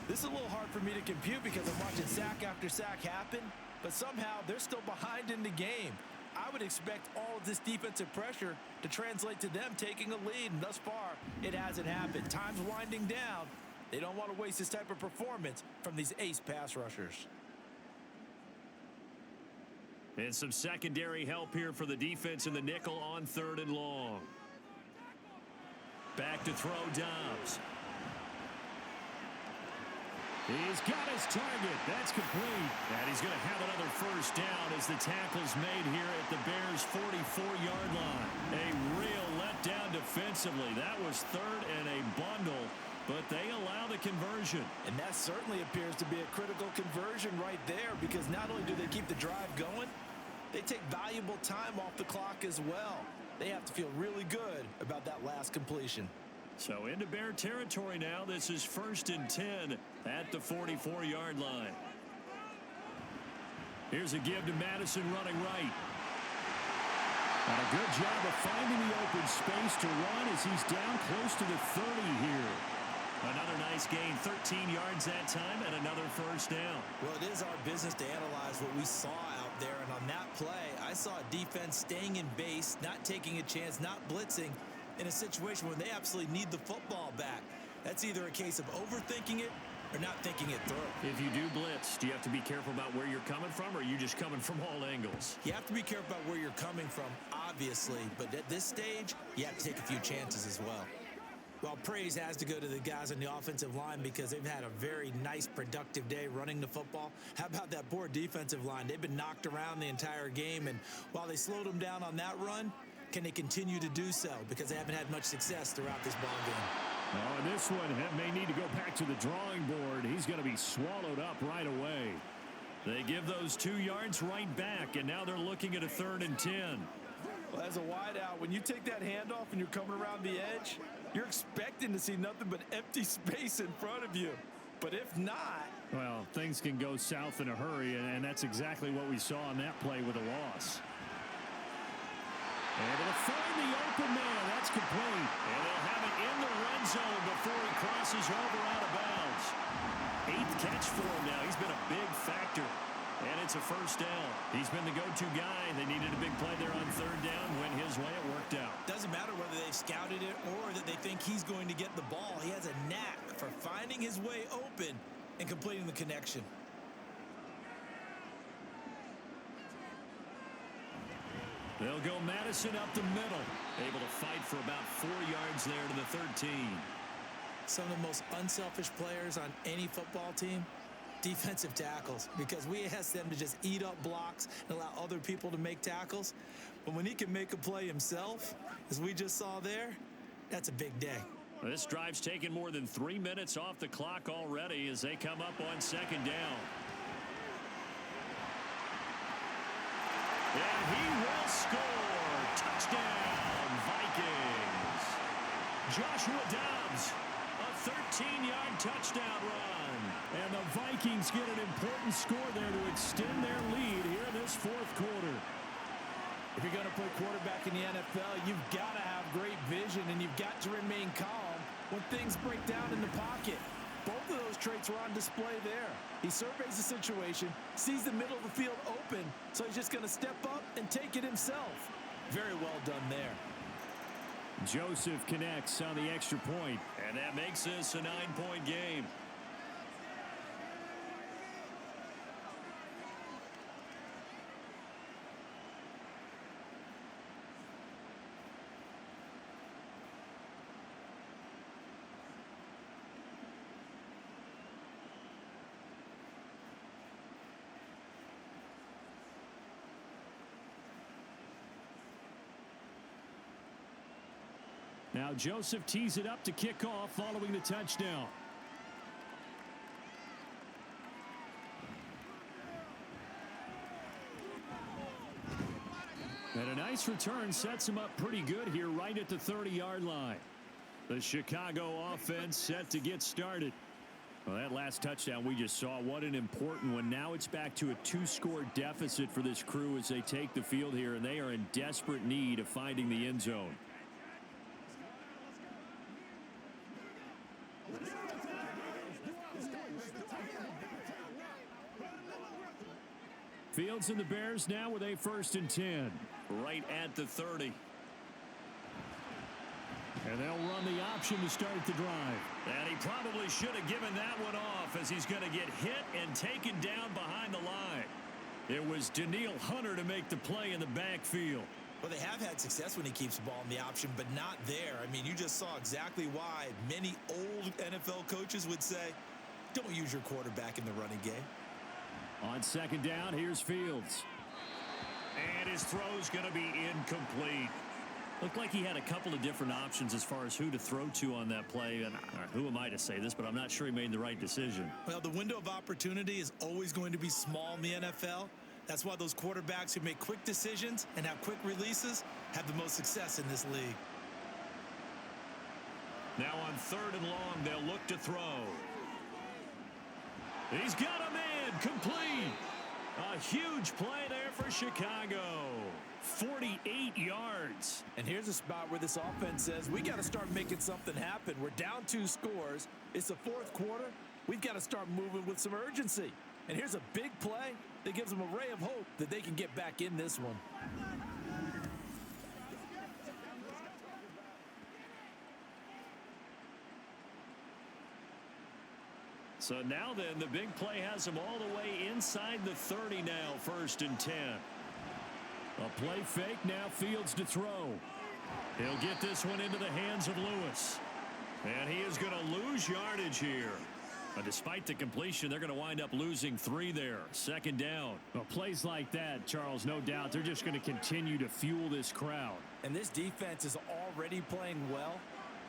[SPEAKER 8] This is a little hard for me to compute because I'm watching sack after sack happen, but somehow they're still behind in the game. I would expect all of this defensive pressure to translate to them taking a lead, and thus far, it hasn't happened. Time's winding down. They don't want to waste this type of performance from these ace pass rushers.
[SPEAKER 2] And some secondary help here for the defense in the nickel on 3rd and long. Back to throw, Dobbs.
[SPEAKER 6] He's got his target. That's complete.
[SPEAKER 2] And he's going to have another 1st down as the tackle's made here at the Bears' 44-yard line. A real letdown defensively. That was 3rd and a bundle, but they allow the conversion.
[SPEAKER 8] And that certainly appears to be a critical conversion right there because not only do they keep the drive going, they take valuable time off the clock as well. They have to feel really good about that last completion.
[SPEAKER 2] So into Bear territory now. This is 1st and 10 at the 44-yard line. Here's a give to Madison running right.
[SPEAKER 6] And a good job of finding the open space to run as he's down close to the 30 here.
[SPEAKER 2] Another nice gain, 13 yards that time, and another 1st down.
[SPEAKER 4] Well, it is our business to analyze what we saw out there, and on that play, I saw a defense staying in base, not taking a chance, not blitzing in a situation where they absolutely need the football back. That's either a case of overthinking it or not thinking it through.
[SPEAKER 2] If you do blitz, do you have to be careful about where you're coming from, or are you just coming from all angles?
[SPEAKER 4] You have to be careful about where you're coming from, obviously, but at this stage, you have to take a few chances as well. Well, praise has to go to the guys on the offensive line because they've had a very nice, productive day running the football. How about that poor defensive line? They've been knocked around the entire game, and while they slowed them down on that run, can they continue to do so? Because they haven't had much success throughout this ball game.
[SPEAKER 6] Oh, and this one may need to go back to the drawing board. He's going to be swallowed up right away.
[SPEAKER 2] They give those 2 yards right back, and now they're looking at a 3rd and 10.
[SPEAKER 8] Well, as a wideout, when you take that handoff and you're coming around the edge, you're expecting to see nothing but empty space in front of you. But if not...
[SPEAKER 6] Well, things can go south in a hurry, and that's exactly what we saw on that play with a loss. And they'll find the open man. That's complete. And they'll have it in the red zone before he crosses over out of bounds. 8th catch for him now. He's been a big factor. And it's a first down. He's been the go-to guy. They needed a big play there on 3rd down. Went his way. It worked out.
[SPEAKER 4] Doesn't matter whether they've scouted it or that they think he's going to get the ball. He has a knack for finding his way open and completing the connection.
[SPEAKER 2] They'll go Madison up the middle. Able to fight for about 4 yards there to the 13.
[SPEAKER 4] Some of the most unselfish players on any football team, defensive tackles, because we ask them to just eat up blocks and allow other people to make tackles. But when he can make a play himself, as we just saw there, that's a big day.
[SPEAKER 2] This drive's taken more than 3 minutes off the clock already as they come up on 2nd down. And he will score. Touchdown, Vikings. Joshua Dobbs, a 13-yard touchdown run.
[SPEAKER 6] And the Vikings get an important score there to extend their lead here in this 4th quarter.
[SPEAKER 8] If you're going to play quarterback in the NFL, you've got to have great vision, and you've got to remain calm when things break down in the pocket. Both of those traits were on display there. He surveys the situation, sees the middle of the field open, so he's just going to step up and take it himself. Very well done there.
[SPEAKER 6] Joseph connects on the extra point.
[SPEAKER 2] And that makes this a 9-point game.
[SPEAKER 6] Now Joseph tees it up to kick off following the touchdown. And a nice return sets him up pretty good here right at the 30-yard line. The Chicago offense set to get started. Well, that last touchdown we just saw, what an important one. Now it's back to a 2-score deficit for this crew as they take the field here, and they are in desperate need of finding the end zone. Fields and the Bears now with a 1st and 10.
[SPEAKER 2] Right at the 30.
[SPEAKER 6] And they'll run the option to start the drive.
[SPEAKER 2] And he probably should have given that one off as he's going to get hit and taken down behind the line. It was Danielle Hunter to make the play in the backfield.
[SPEAKER 4] Well, they have had success when he keeps the ball in the option, but not there. I mean, you just saw exactly why many old NFL coaches would say, don't use your quarterback in the running game.
[SPEAKER 6] On 2nd down, here's Fields.
[SPEAKER 2] And his throw's going to be incomplete.
[SPEAKER 6] Looked like he had a couple of different options as far as who to throw to on that play. And who am I to say this, but I'm not sure he made the right decision.
[SPEAKER 4] Well, the window of opportunity is always going to be small in the NFL. That's why those quarterbacks who make quick decisions and have quick releases have the most success in this league.
[SPEAKER 2] Now on 3rd and long, they'll look to throw. He's got a man, complete. A huge play there for Chicago. 48 yards.
[SPEAKER 8] And here's a spot where this offense says, we got to start making something happen. We're down 2 scores. It's the 4th quarter. We've got to start moving with some urgency. And here's a big play that gives them a ray of hope that they can get back in this one.
[SPEAKER 2] So now then, the big play has him all the way inside the 30 now, 1st and 10. A play fake, now Fields to throw. He'll get this one into the hands of Lewis. And he is going to lose yardage here. But despite the completion, they're going to wind up losing 3 there. 2nd down.
[SPEAKER 6] Well, plays like that, Charles, no doubt, they're just going to continue to fuel this crowd.
[SPEAKER 8] And this defense is already playing well,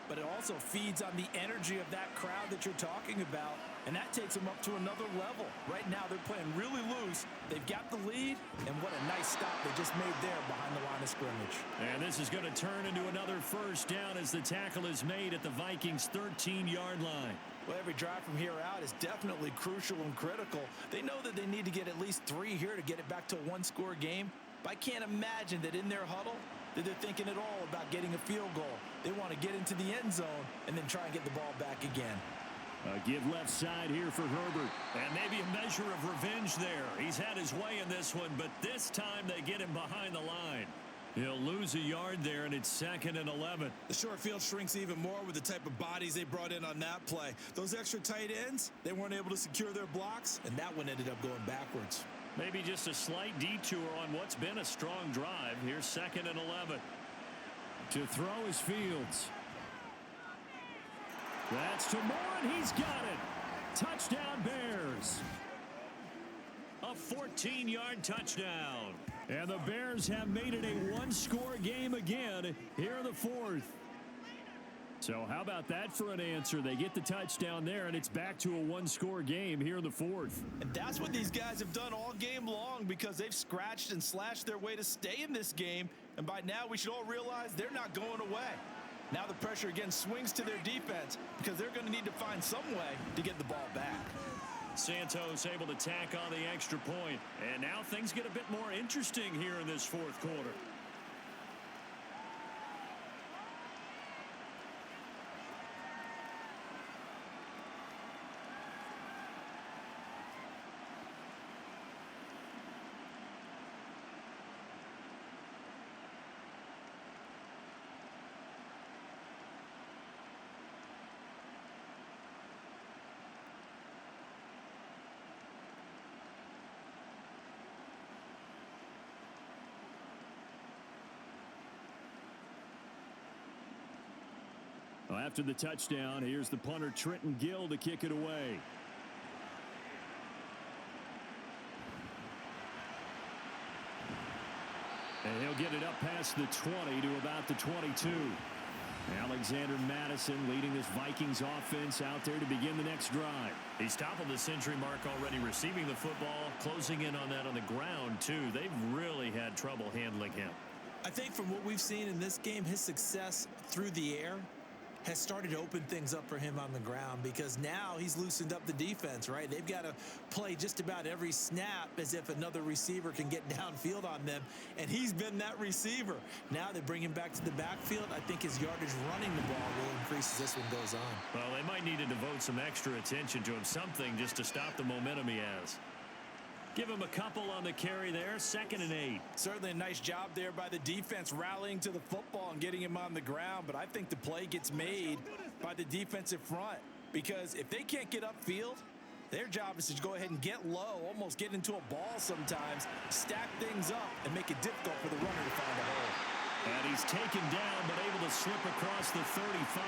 [SPEAKER 8] but it also feeds on the energy of that crowd that you're talking about, and that takes them up to another level. Right now, they're playing really loose. They've got the lead, and what a nice stop they just made there behind the line of scrimmage.
[SPEAKER 2] And this is going to turn into another 1st down as the tackle is made at the Vikings' 13-yard line.
[SPEAKER 8] Well, every drive from here out is definitely crucial and critical. They know that they need to get at least 3 here to get it back to a one-score game, but I can't imagine that in their huddle that they're thinking at all about getting a field goal. They want to get into the end zone and then try and get the ball back again.
[SPEAKER 6] Give left side here for Herbert.
[SPEAKER 2] And maybe a measure of revenge there. He's had his way in this one, but this time they get him behind the line. He'll lose a yard there, and it's 2nd and 11.
[SPEAKER 4] The short field shrinks even more with the type of bodies they brought in on that play. Those extra tight ends, they weren't able to secure their blocks, and that one ended up going backwards.
[SPEAKER 2] Maybe just a slight detour on what's been a strong drive. Here's 2nd and 11.
[SPEAKER 6] To throw is Fields. That's to Moore, and he's got it. Touchdown, Bears.
[SPEAKER 2] A 14-yard touchdown.
[SPEAKER 6] And the Bears have made it a one-score game again here in the 4th. So how about that for an answer? They get the touchdown there, and it's back to a one-score game here in the 4th.
[SPEAKER 8] And that's what these guys have done all game long because they've scratched and slashed their way to stay in this game. And by now, we should all realize they're not going away. Now the pressure again swings to their defense because they're going to need to find some way to get the ball back.
[SPEAKER 2] Santos able to tack on the extra point. And now things get a bit more interesting here in this 4th quarter.
[SPEAKER 6] Well, after the touchdown, here's the punter Trenton Gill to kick it away. And he'll get it up past the 20 to about the 22. Alexander Madison leading this Vikings offense out there to begin the next drive.
[SPEAKER 2] He's toppled the century mark already receiving the football, closing in on that on the ground, too. They've really had trouble handling him.
[SPEAKER 8] I think from what we've seen in this game, his success through the air has started to open things up for him on the ground because now he's loosened up the defense, right? They've got to play just about every snap as if another receiver can get downfield on them, and he's been that receiver. Now they bring him back to the backfield. I think his yardage running the ball will increase as this one goes on.
[SPEAKER 2] Well, they might need to devote some extra attention to him, something just to stop the momentum he has. Give him a couple on the carry there, 2nd and 8.
[SPEAKER 8] Certainly a nice job there by the defense rallying to the football and getting him on the ground, but I think the play gets made by the defensive front because if they can't get upfield, their job is to go ahead and get low, almost get into a ball sometimes, stack things up, and make it difficult for the runner to find a hole.
[SPEAKER 2] And he's taken down but able to slip across the 35.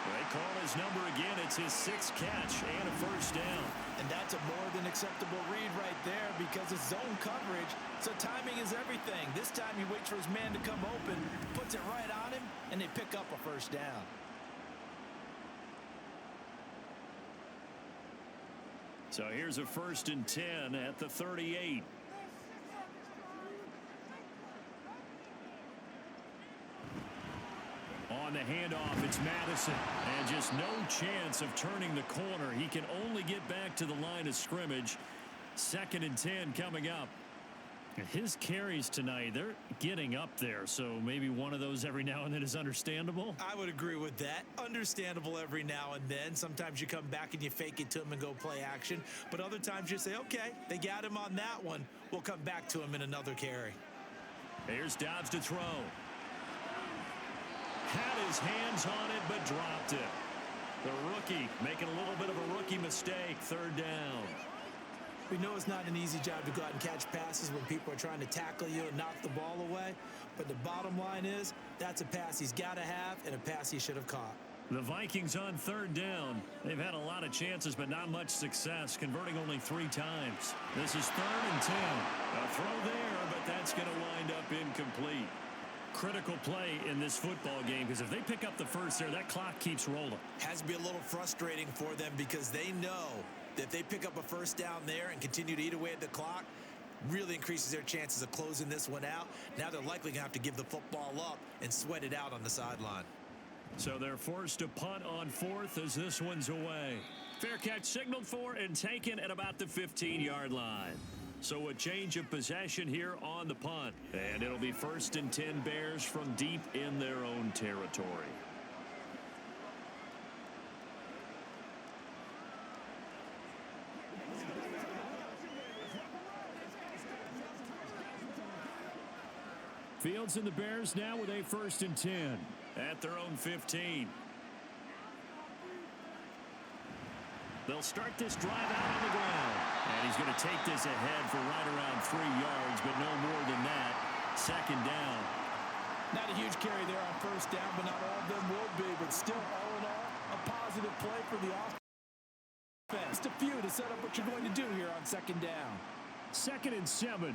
[SPEAKER 2] They call his number again. It's his 6th catch and a 1st down.
[SPEAKER 8] And that's a more than acceptable read right there because it's zone coverage, so timing is everything. This time he waits for his man to come open, puts it right on him, and they pick up a 1st down.
[SPEAKER 2] So here's a 1st and 10 at the 38. On the handoff, it's Madison. And just no chance of turning the corner. He can only get back to the line of scrimmage. 2nd and 10 coming up. His carries tonight, they're getting up there. So maybe one of those every now and then is understandable.
[SPEAKER 8] I would agree with that. Understandable every now and then. Sometimes you come back and you fake it to him and go play action. But other times you say, okay, they got him on that one. We'll come back to him in another carry.
[SPEAKER 2] Here's Dobbs to throw. Had his hands on it, but dropped it. The rookie making a little bit of a rookie mistake. third down.
[SPEAKER 8] We know it's not an easy job to go out and catch passes when people are trying to tackle you and knock the ball away. But the bottom line is that's a pass he's got to have and a pass he should have caught.
[SPEAKER 2] The Vikings on third down. They've had a lot of chances, but not much success, converting only 3 times. This is 3rd and 10. A throw there, but that's going to wind up incomplete. Critical play in this football game, because if they pick up the first there, that clock keeps rolling.
[SPEAKER 8] Has to be a little frustrating for them because they know that if they pick up a first down there and continue to eat away at the clock, really increases their chances of closing this one out. Now they're likely going to have to give the football up and sweat it out on the sideline.
[SPEAKER 2] So they're forced to punt on 4th as this one's away. Fair catch signaled for and taken at about the 15-yard line. So a change of possession here on the punt. And it'll be 1st and 10 Bears from deep in their own territory. Fields and the Bears now with a 1st and 10 at their own 15. They'll start this drive out on the ground. And he's going to take this ahead for right around 3 yards, but no more than that. 2nd down.
[SPEAKER 8] Not a huge carry there on first down, but not all of them will be. But still, all in all, a positive play for the offense. Just a few to set up what you're going to do here on 2nd down.
[SPEAKER 6] 2nd and 7.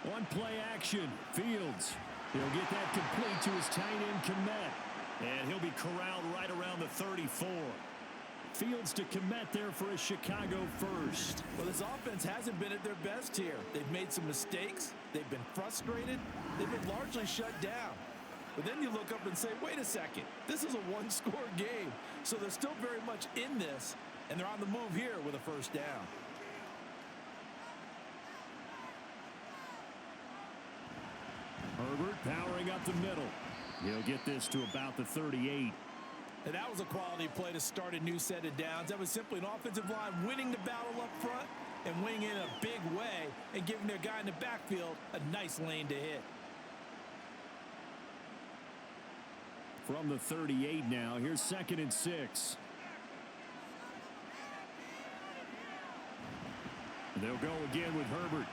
[SPEAKER 6] One play action. Fields. He'll get that complete to his tight end, Kmet. And he'll be corralled right around the 34. Fields to Kmet there for a Chicago first.
[SPEAKER 8] Well, this offense hasn't been at their best here. They've made some mistakes. They've been frustrated. They've been largely shut down. But then you look up and say, wait a second. This is a one-score game. So they're still very much in this, and they're on the move here with a first down.
[SPEAKER 6] Herbert powering up the middle. He'll get this to about the 38.
[SPEAKER 8] And that was a quality play to start a new set of downs. That was simply an offensive line winning the battle up front and winning in a big way and giving their guy in the backfield a nice lane to hit.
[SPEAKER 6] From the 38 now, here's 2nd and 6. They'll go again with Herbert.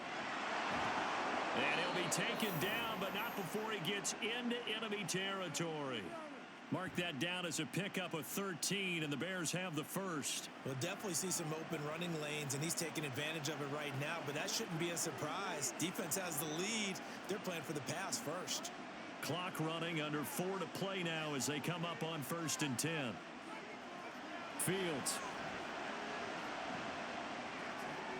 [SPEAKER 2] And he'll be taken down, but not before he gets into enemy territory. Mark that down as a pickup of 13, and the Bears have the first.
[SPEAKER 8] We'll definitely see some open running lanes, and he's taking advantage of it right now, but that shouldn't be a surprise. Defense has the lead. They're playing for the pass first.
[SPEAKER 2] Clock running, under 4 to play now as they come up on 1st and 10.
[SPEAKER 6] Fields.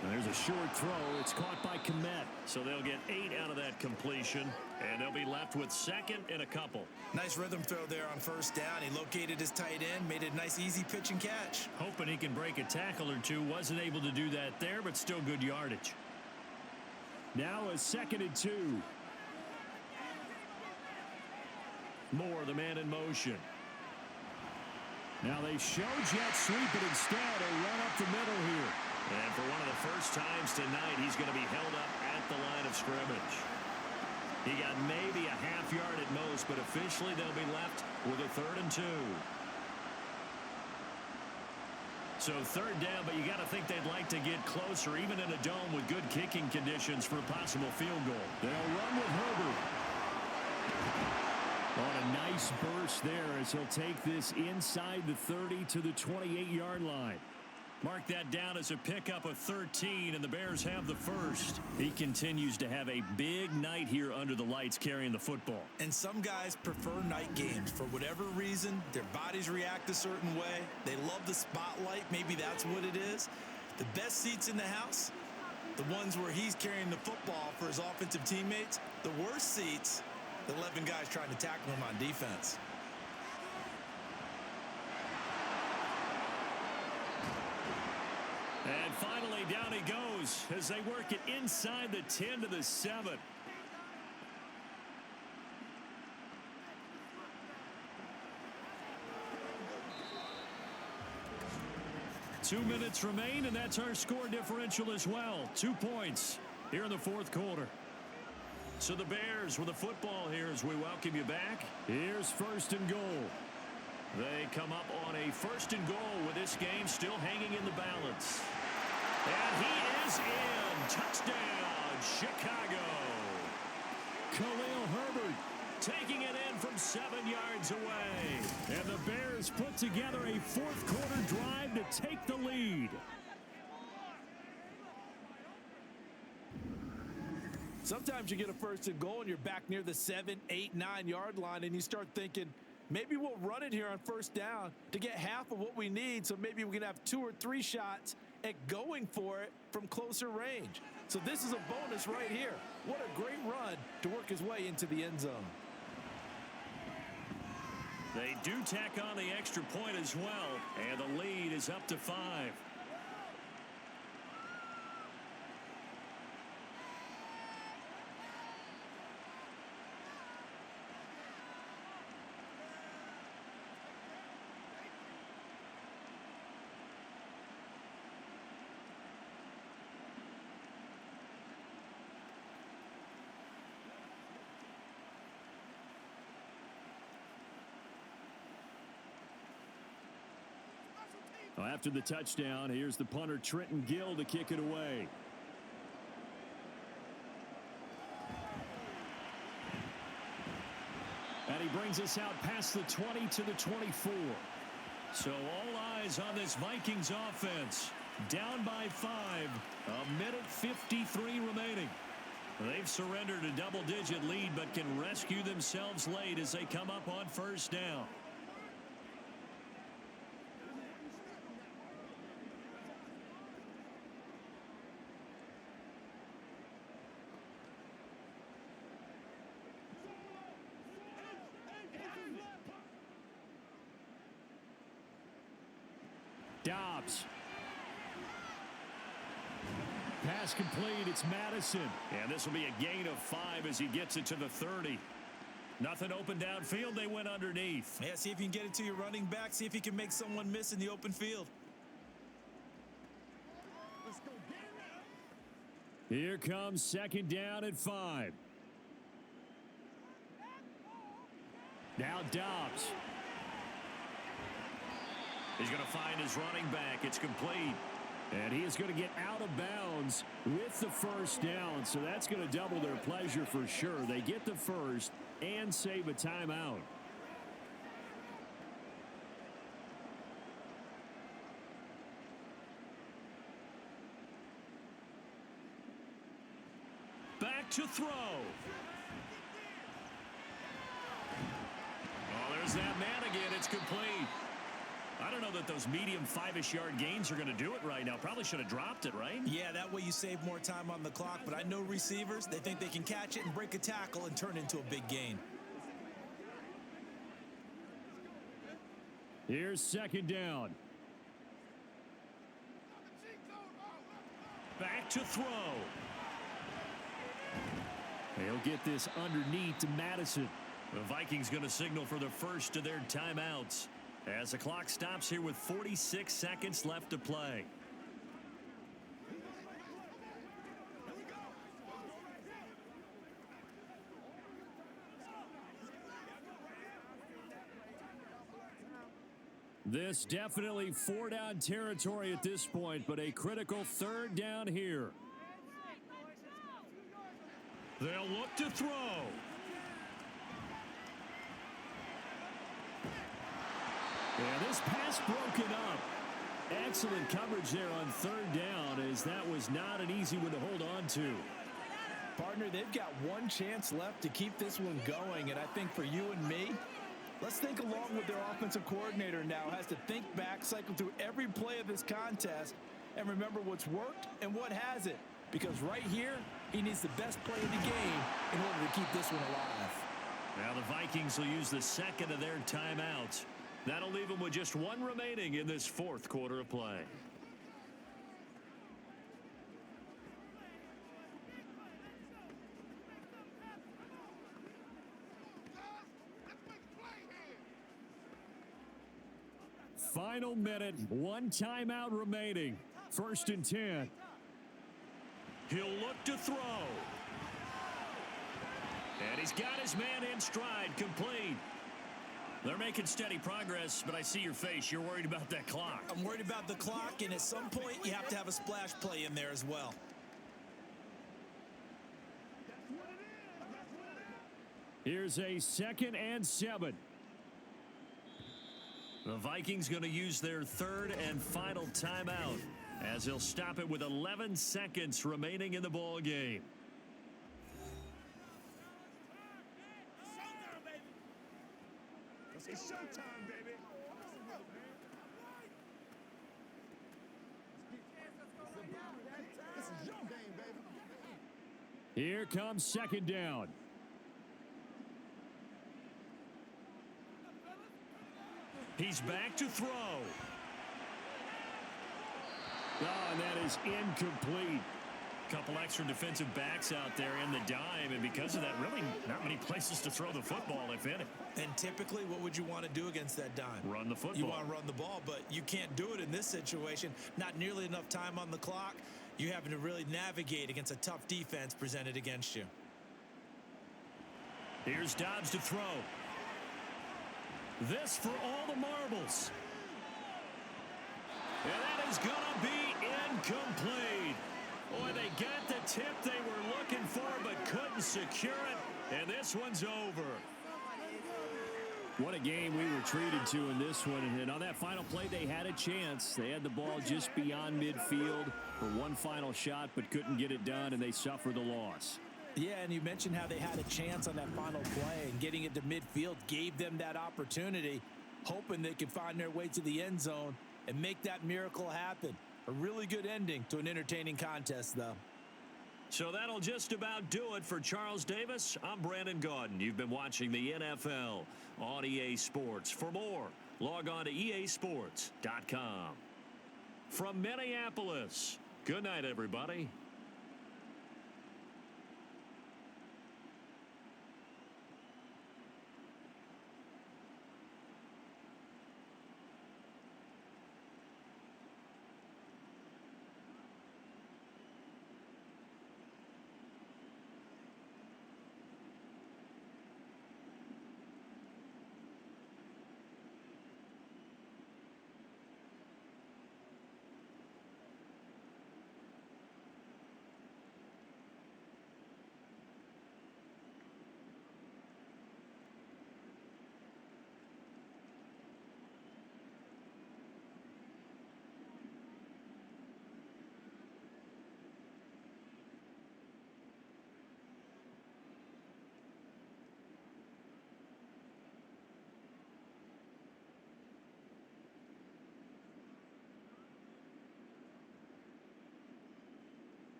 [SPEAKER 6] And there's a short throw. It's caught by Kmet.
[SPEAKER 2] So they'll get 8 out of that completion, and they'll be left with 2nd and a couple.
[SPEAKER 8] Nice rhythm throw there on first down. He located his tight end, made it a nice, easy pitch and catch.
[SPEAKER 2] Hoping he can break a tackle or two. Wasn't able to do that there, but still good yardage.
[SPEAKER 6] Now a 2nd and 2.
[SPEAKER 2] Moore, the man in motion.
[SPEAKER 6] Now they show jet sweep, but instead a run up the middle here.
[SPEAKER 2] And for one of the first times tonight, he's going to be held up at the line of scrimmage. He got maybe a half yard at most, but officially they'll be left with a 3rd and 2. So 3rd down, but you got to think they'd like to get closer, even in a dome with good kicking conditions for a possible field goal.
[SPEAKER 6] They'll run with Herbert. On a nice burst there as he'll take this inside the 30 to the 28-yard line.
[SPEAKER 2] Mark that down as a pickup of 13, and the Bears have the first. He continues to have a big night here under the lights carrying the football.
[SPEAKER 8] And some guys prefer night games. For whatever reason, their bodies react a certain way. They love the spotlight. Maybe that's what it is. The best seats in the house, the ones where he's carrying the football for his offensive teammates. The worst seats, the 11 guys trying to tackle him on defense.
[SPEAKER 2] And finally, down he goes as they work it inside the 10 to the 7. Two minutes remain, and that's our score differential as well. 2 points here in the 4th quarter. So the Bears with the football here as we welcome you back.
[SPEAKER 6] Here's 1st and goal.
[SPEAKER 2] They come up on a 1st and goal with this game still hanging in the balance. And he is in. Touchdown, Chicago.
[SPEAKER 6] Khalil Herbert
[SPEAKER 2] Taking it in from 7 yards away.
[SPEAKER 6] and the Bears put together a fourth-quarter drive to take the lead.
[SPEAKER 8] Sometimes you get a 1st and goal and you're back near the 7, 8, 9-yard line, and you start thinking, maybe we'll run it here on 1st down to get half of what we need, so maybe we can have 2 or 3 shots at going for it from closer range. So this is a bonus right here. What a great run to work his way into the end zone.
[SPEAKER 2] They do tack on the extra point as well, and the lead is up to 5.
[SPEAKER 6] After the touchdown, here's the punter Trenton Gill to kick it away. And he brings us out past the 20 to the 24.
[SPEAKER 2] So all eyes on this Vikings offense. Down by 5. A minute 53 remaining. They've surrendered a double-digit lead but can rescue themselves late as they come up on 1st down.
[SPEAKER 6] Dobbs. Pass complete. It's Madison.
[SPEAKER 2] And this will be a gain of 5 as he gets it to the 30. Nothing open downfield. They went underneath.
[SPEAKER 4] Yeah, see if you can get it to your running back. See if you can make someone miss in the open field.
[SPEAKER 6] Here comes 2nd down at 5. Now Dobbs.
[SPEAKER 2] He's going to find his running back. It's complete.
[SPEAKER 6] And he is going to get out of bounds with the 1st down. So that's going to double their pleasure for sure. They get the 1st and save a timeout.
[SPEAKER 2] Back to throw. Oh, there's that man again. It's complete. I don't know that those medium 5-ish yard gains are going to do it right now. Probably should have dropped it, right?
[SPEAKER 4] Yeah, that way you save more time on the clock. But I know receivers, they think they can catch it and break a tackle and turn it into a big gain.
[SPEAKER 6] Here's 2nd down.
[SPEAKER 2] Back to throw.
[SPEAKER 6] They'll get this underneath to Madison.
[SPEAKER 2] The Vikings going to signal for the first of their timeouts as the clock stops here with 46 seconds left to play.
[SPEAKER 6] This definitely 4-down territory at this point, but a critical 3rd down here.
[SPEAKER 2] They'll look to throw.
[SPEAKER 6] And this pass broken up. Excellent coverage there on 3rd down, as that was not an easy one to hold on to.
[SPEAKER 8] Partner, they've got one chance left to keep this one going, and I think for you and me, let's think along with their offensive coordinator now. Has to think back, cycle through every play of this contest, and remember what's worked and what hasn't. Because right here, he needs the best play of the game in order to keep this one alive.
[SPEAKER 2] Now the Vikings will use the 2nd of their timeouts. That'll leave them with just 1 remaining in this 4th quarter of play.
[SPEAKER 6] Final minute, 1 timeout remaining. 1st and 10.
[SPEAKER 2] He'll look to throw. And he's got his man in stride, complete. They're making steady progress, but I see your face. You're worried about that clock.
[SPEAKER 4] I'm worried about the clock, and at some point, you have to have a splash play in there as well.
[SPEAKER 6] Here's a 2nd and 7.
[SPEAKER 2] The Vikings going to use their 3rd and final timeout as they'll stop it with 11 seconds remaining in the ball game.
[SPEAKER 5] It's showtime, baby. This is your game, baby.
[SPEAKER 6] Here comes 2nd down.
[SPEAKER 2] He's back to throw.
[SPEAKER 6] Oh, and that is incomplete.
[SPEAKER 2] Couple extra defensive backs out there in the dime, and because of that, really not many places to throw the football, if any.
[SPEAKER 4] And typically, what would you want to do against that dime?
[SPEAKER 2] Run the football.
[SPEAKER 4] You want to run the ball, but you can't do it in this situation. Not nearly enough time on the clock. You're having to really navigate against a tough defense presented against you.
[SPEAKER 2] Here's Dobbs to throw. This for all the marbles. And that is going to be incomplete. Boy, they got the tip they were looking for, but couldn't secure it. And this one's over.
[SPEAKER 6] What a game we were treated to in this one. And on that final play, they had a chance. They had the ball just beyond midfield for one final shot, but couldn't get it done, and they suffered the loss.
[SPEAKER 4] Yeah, and you mentioned how they had a chance on that final play, and getting it to midfield gave them that opportunity, hoping they could find their way to the end zone and make that miracle happen. A really good ending to an entertaining contest, though.
[SPEAKER 2] So that'll just about do it for Charles Davis. I'm Brandon Gaudin. You've been watching the NFL on EA Sports. For more, log on to easports.com. From Minneapolis, good night, everybody.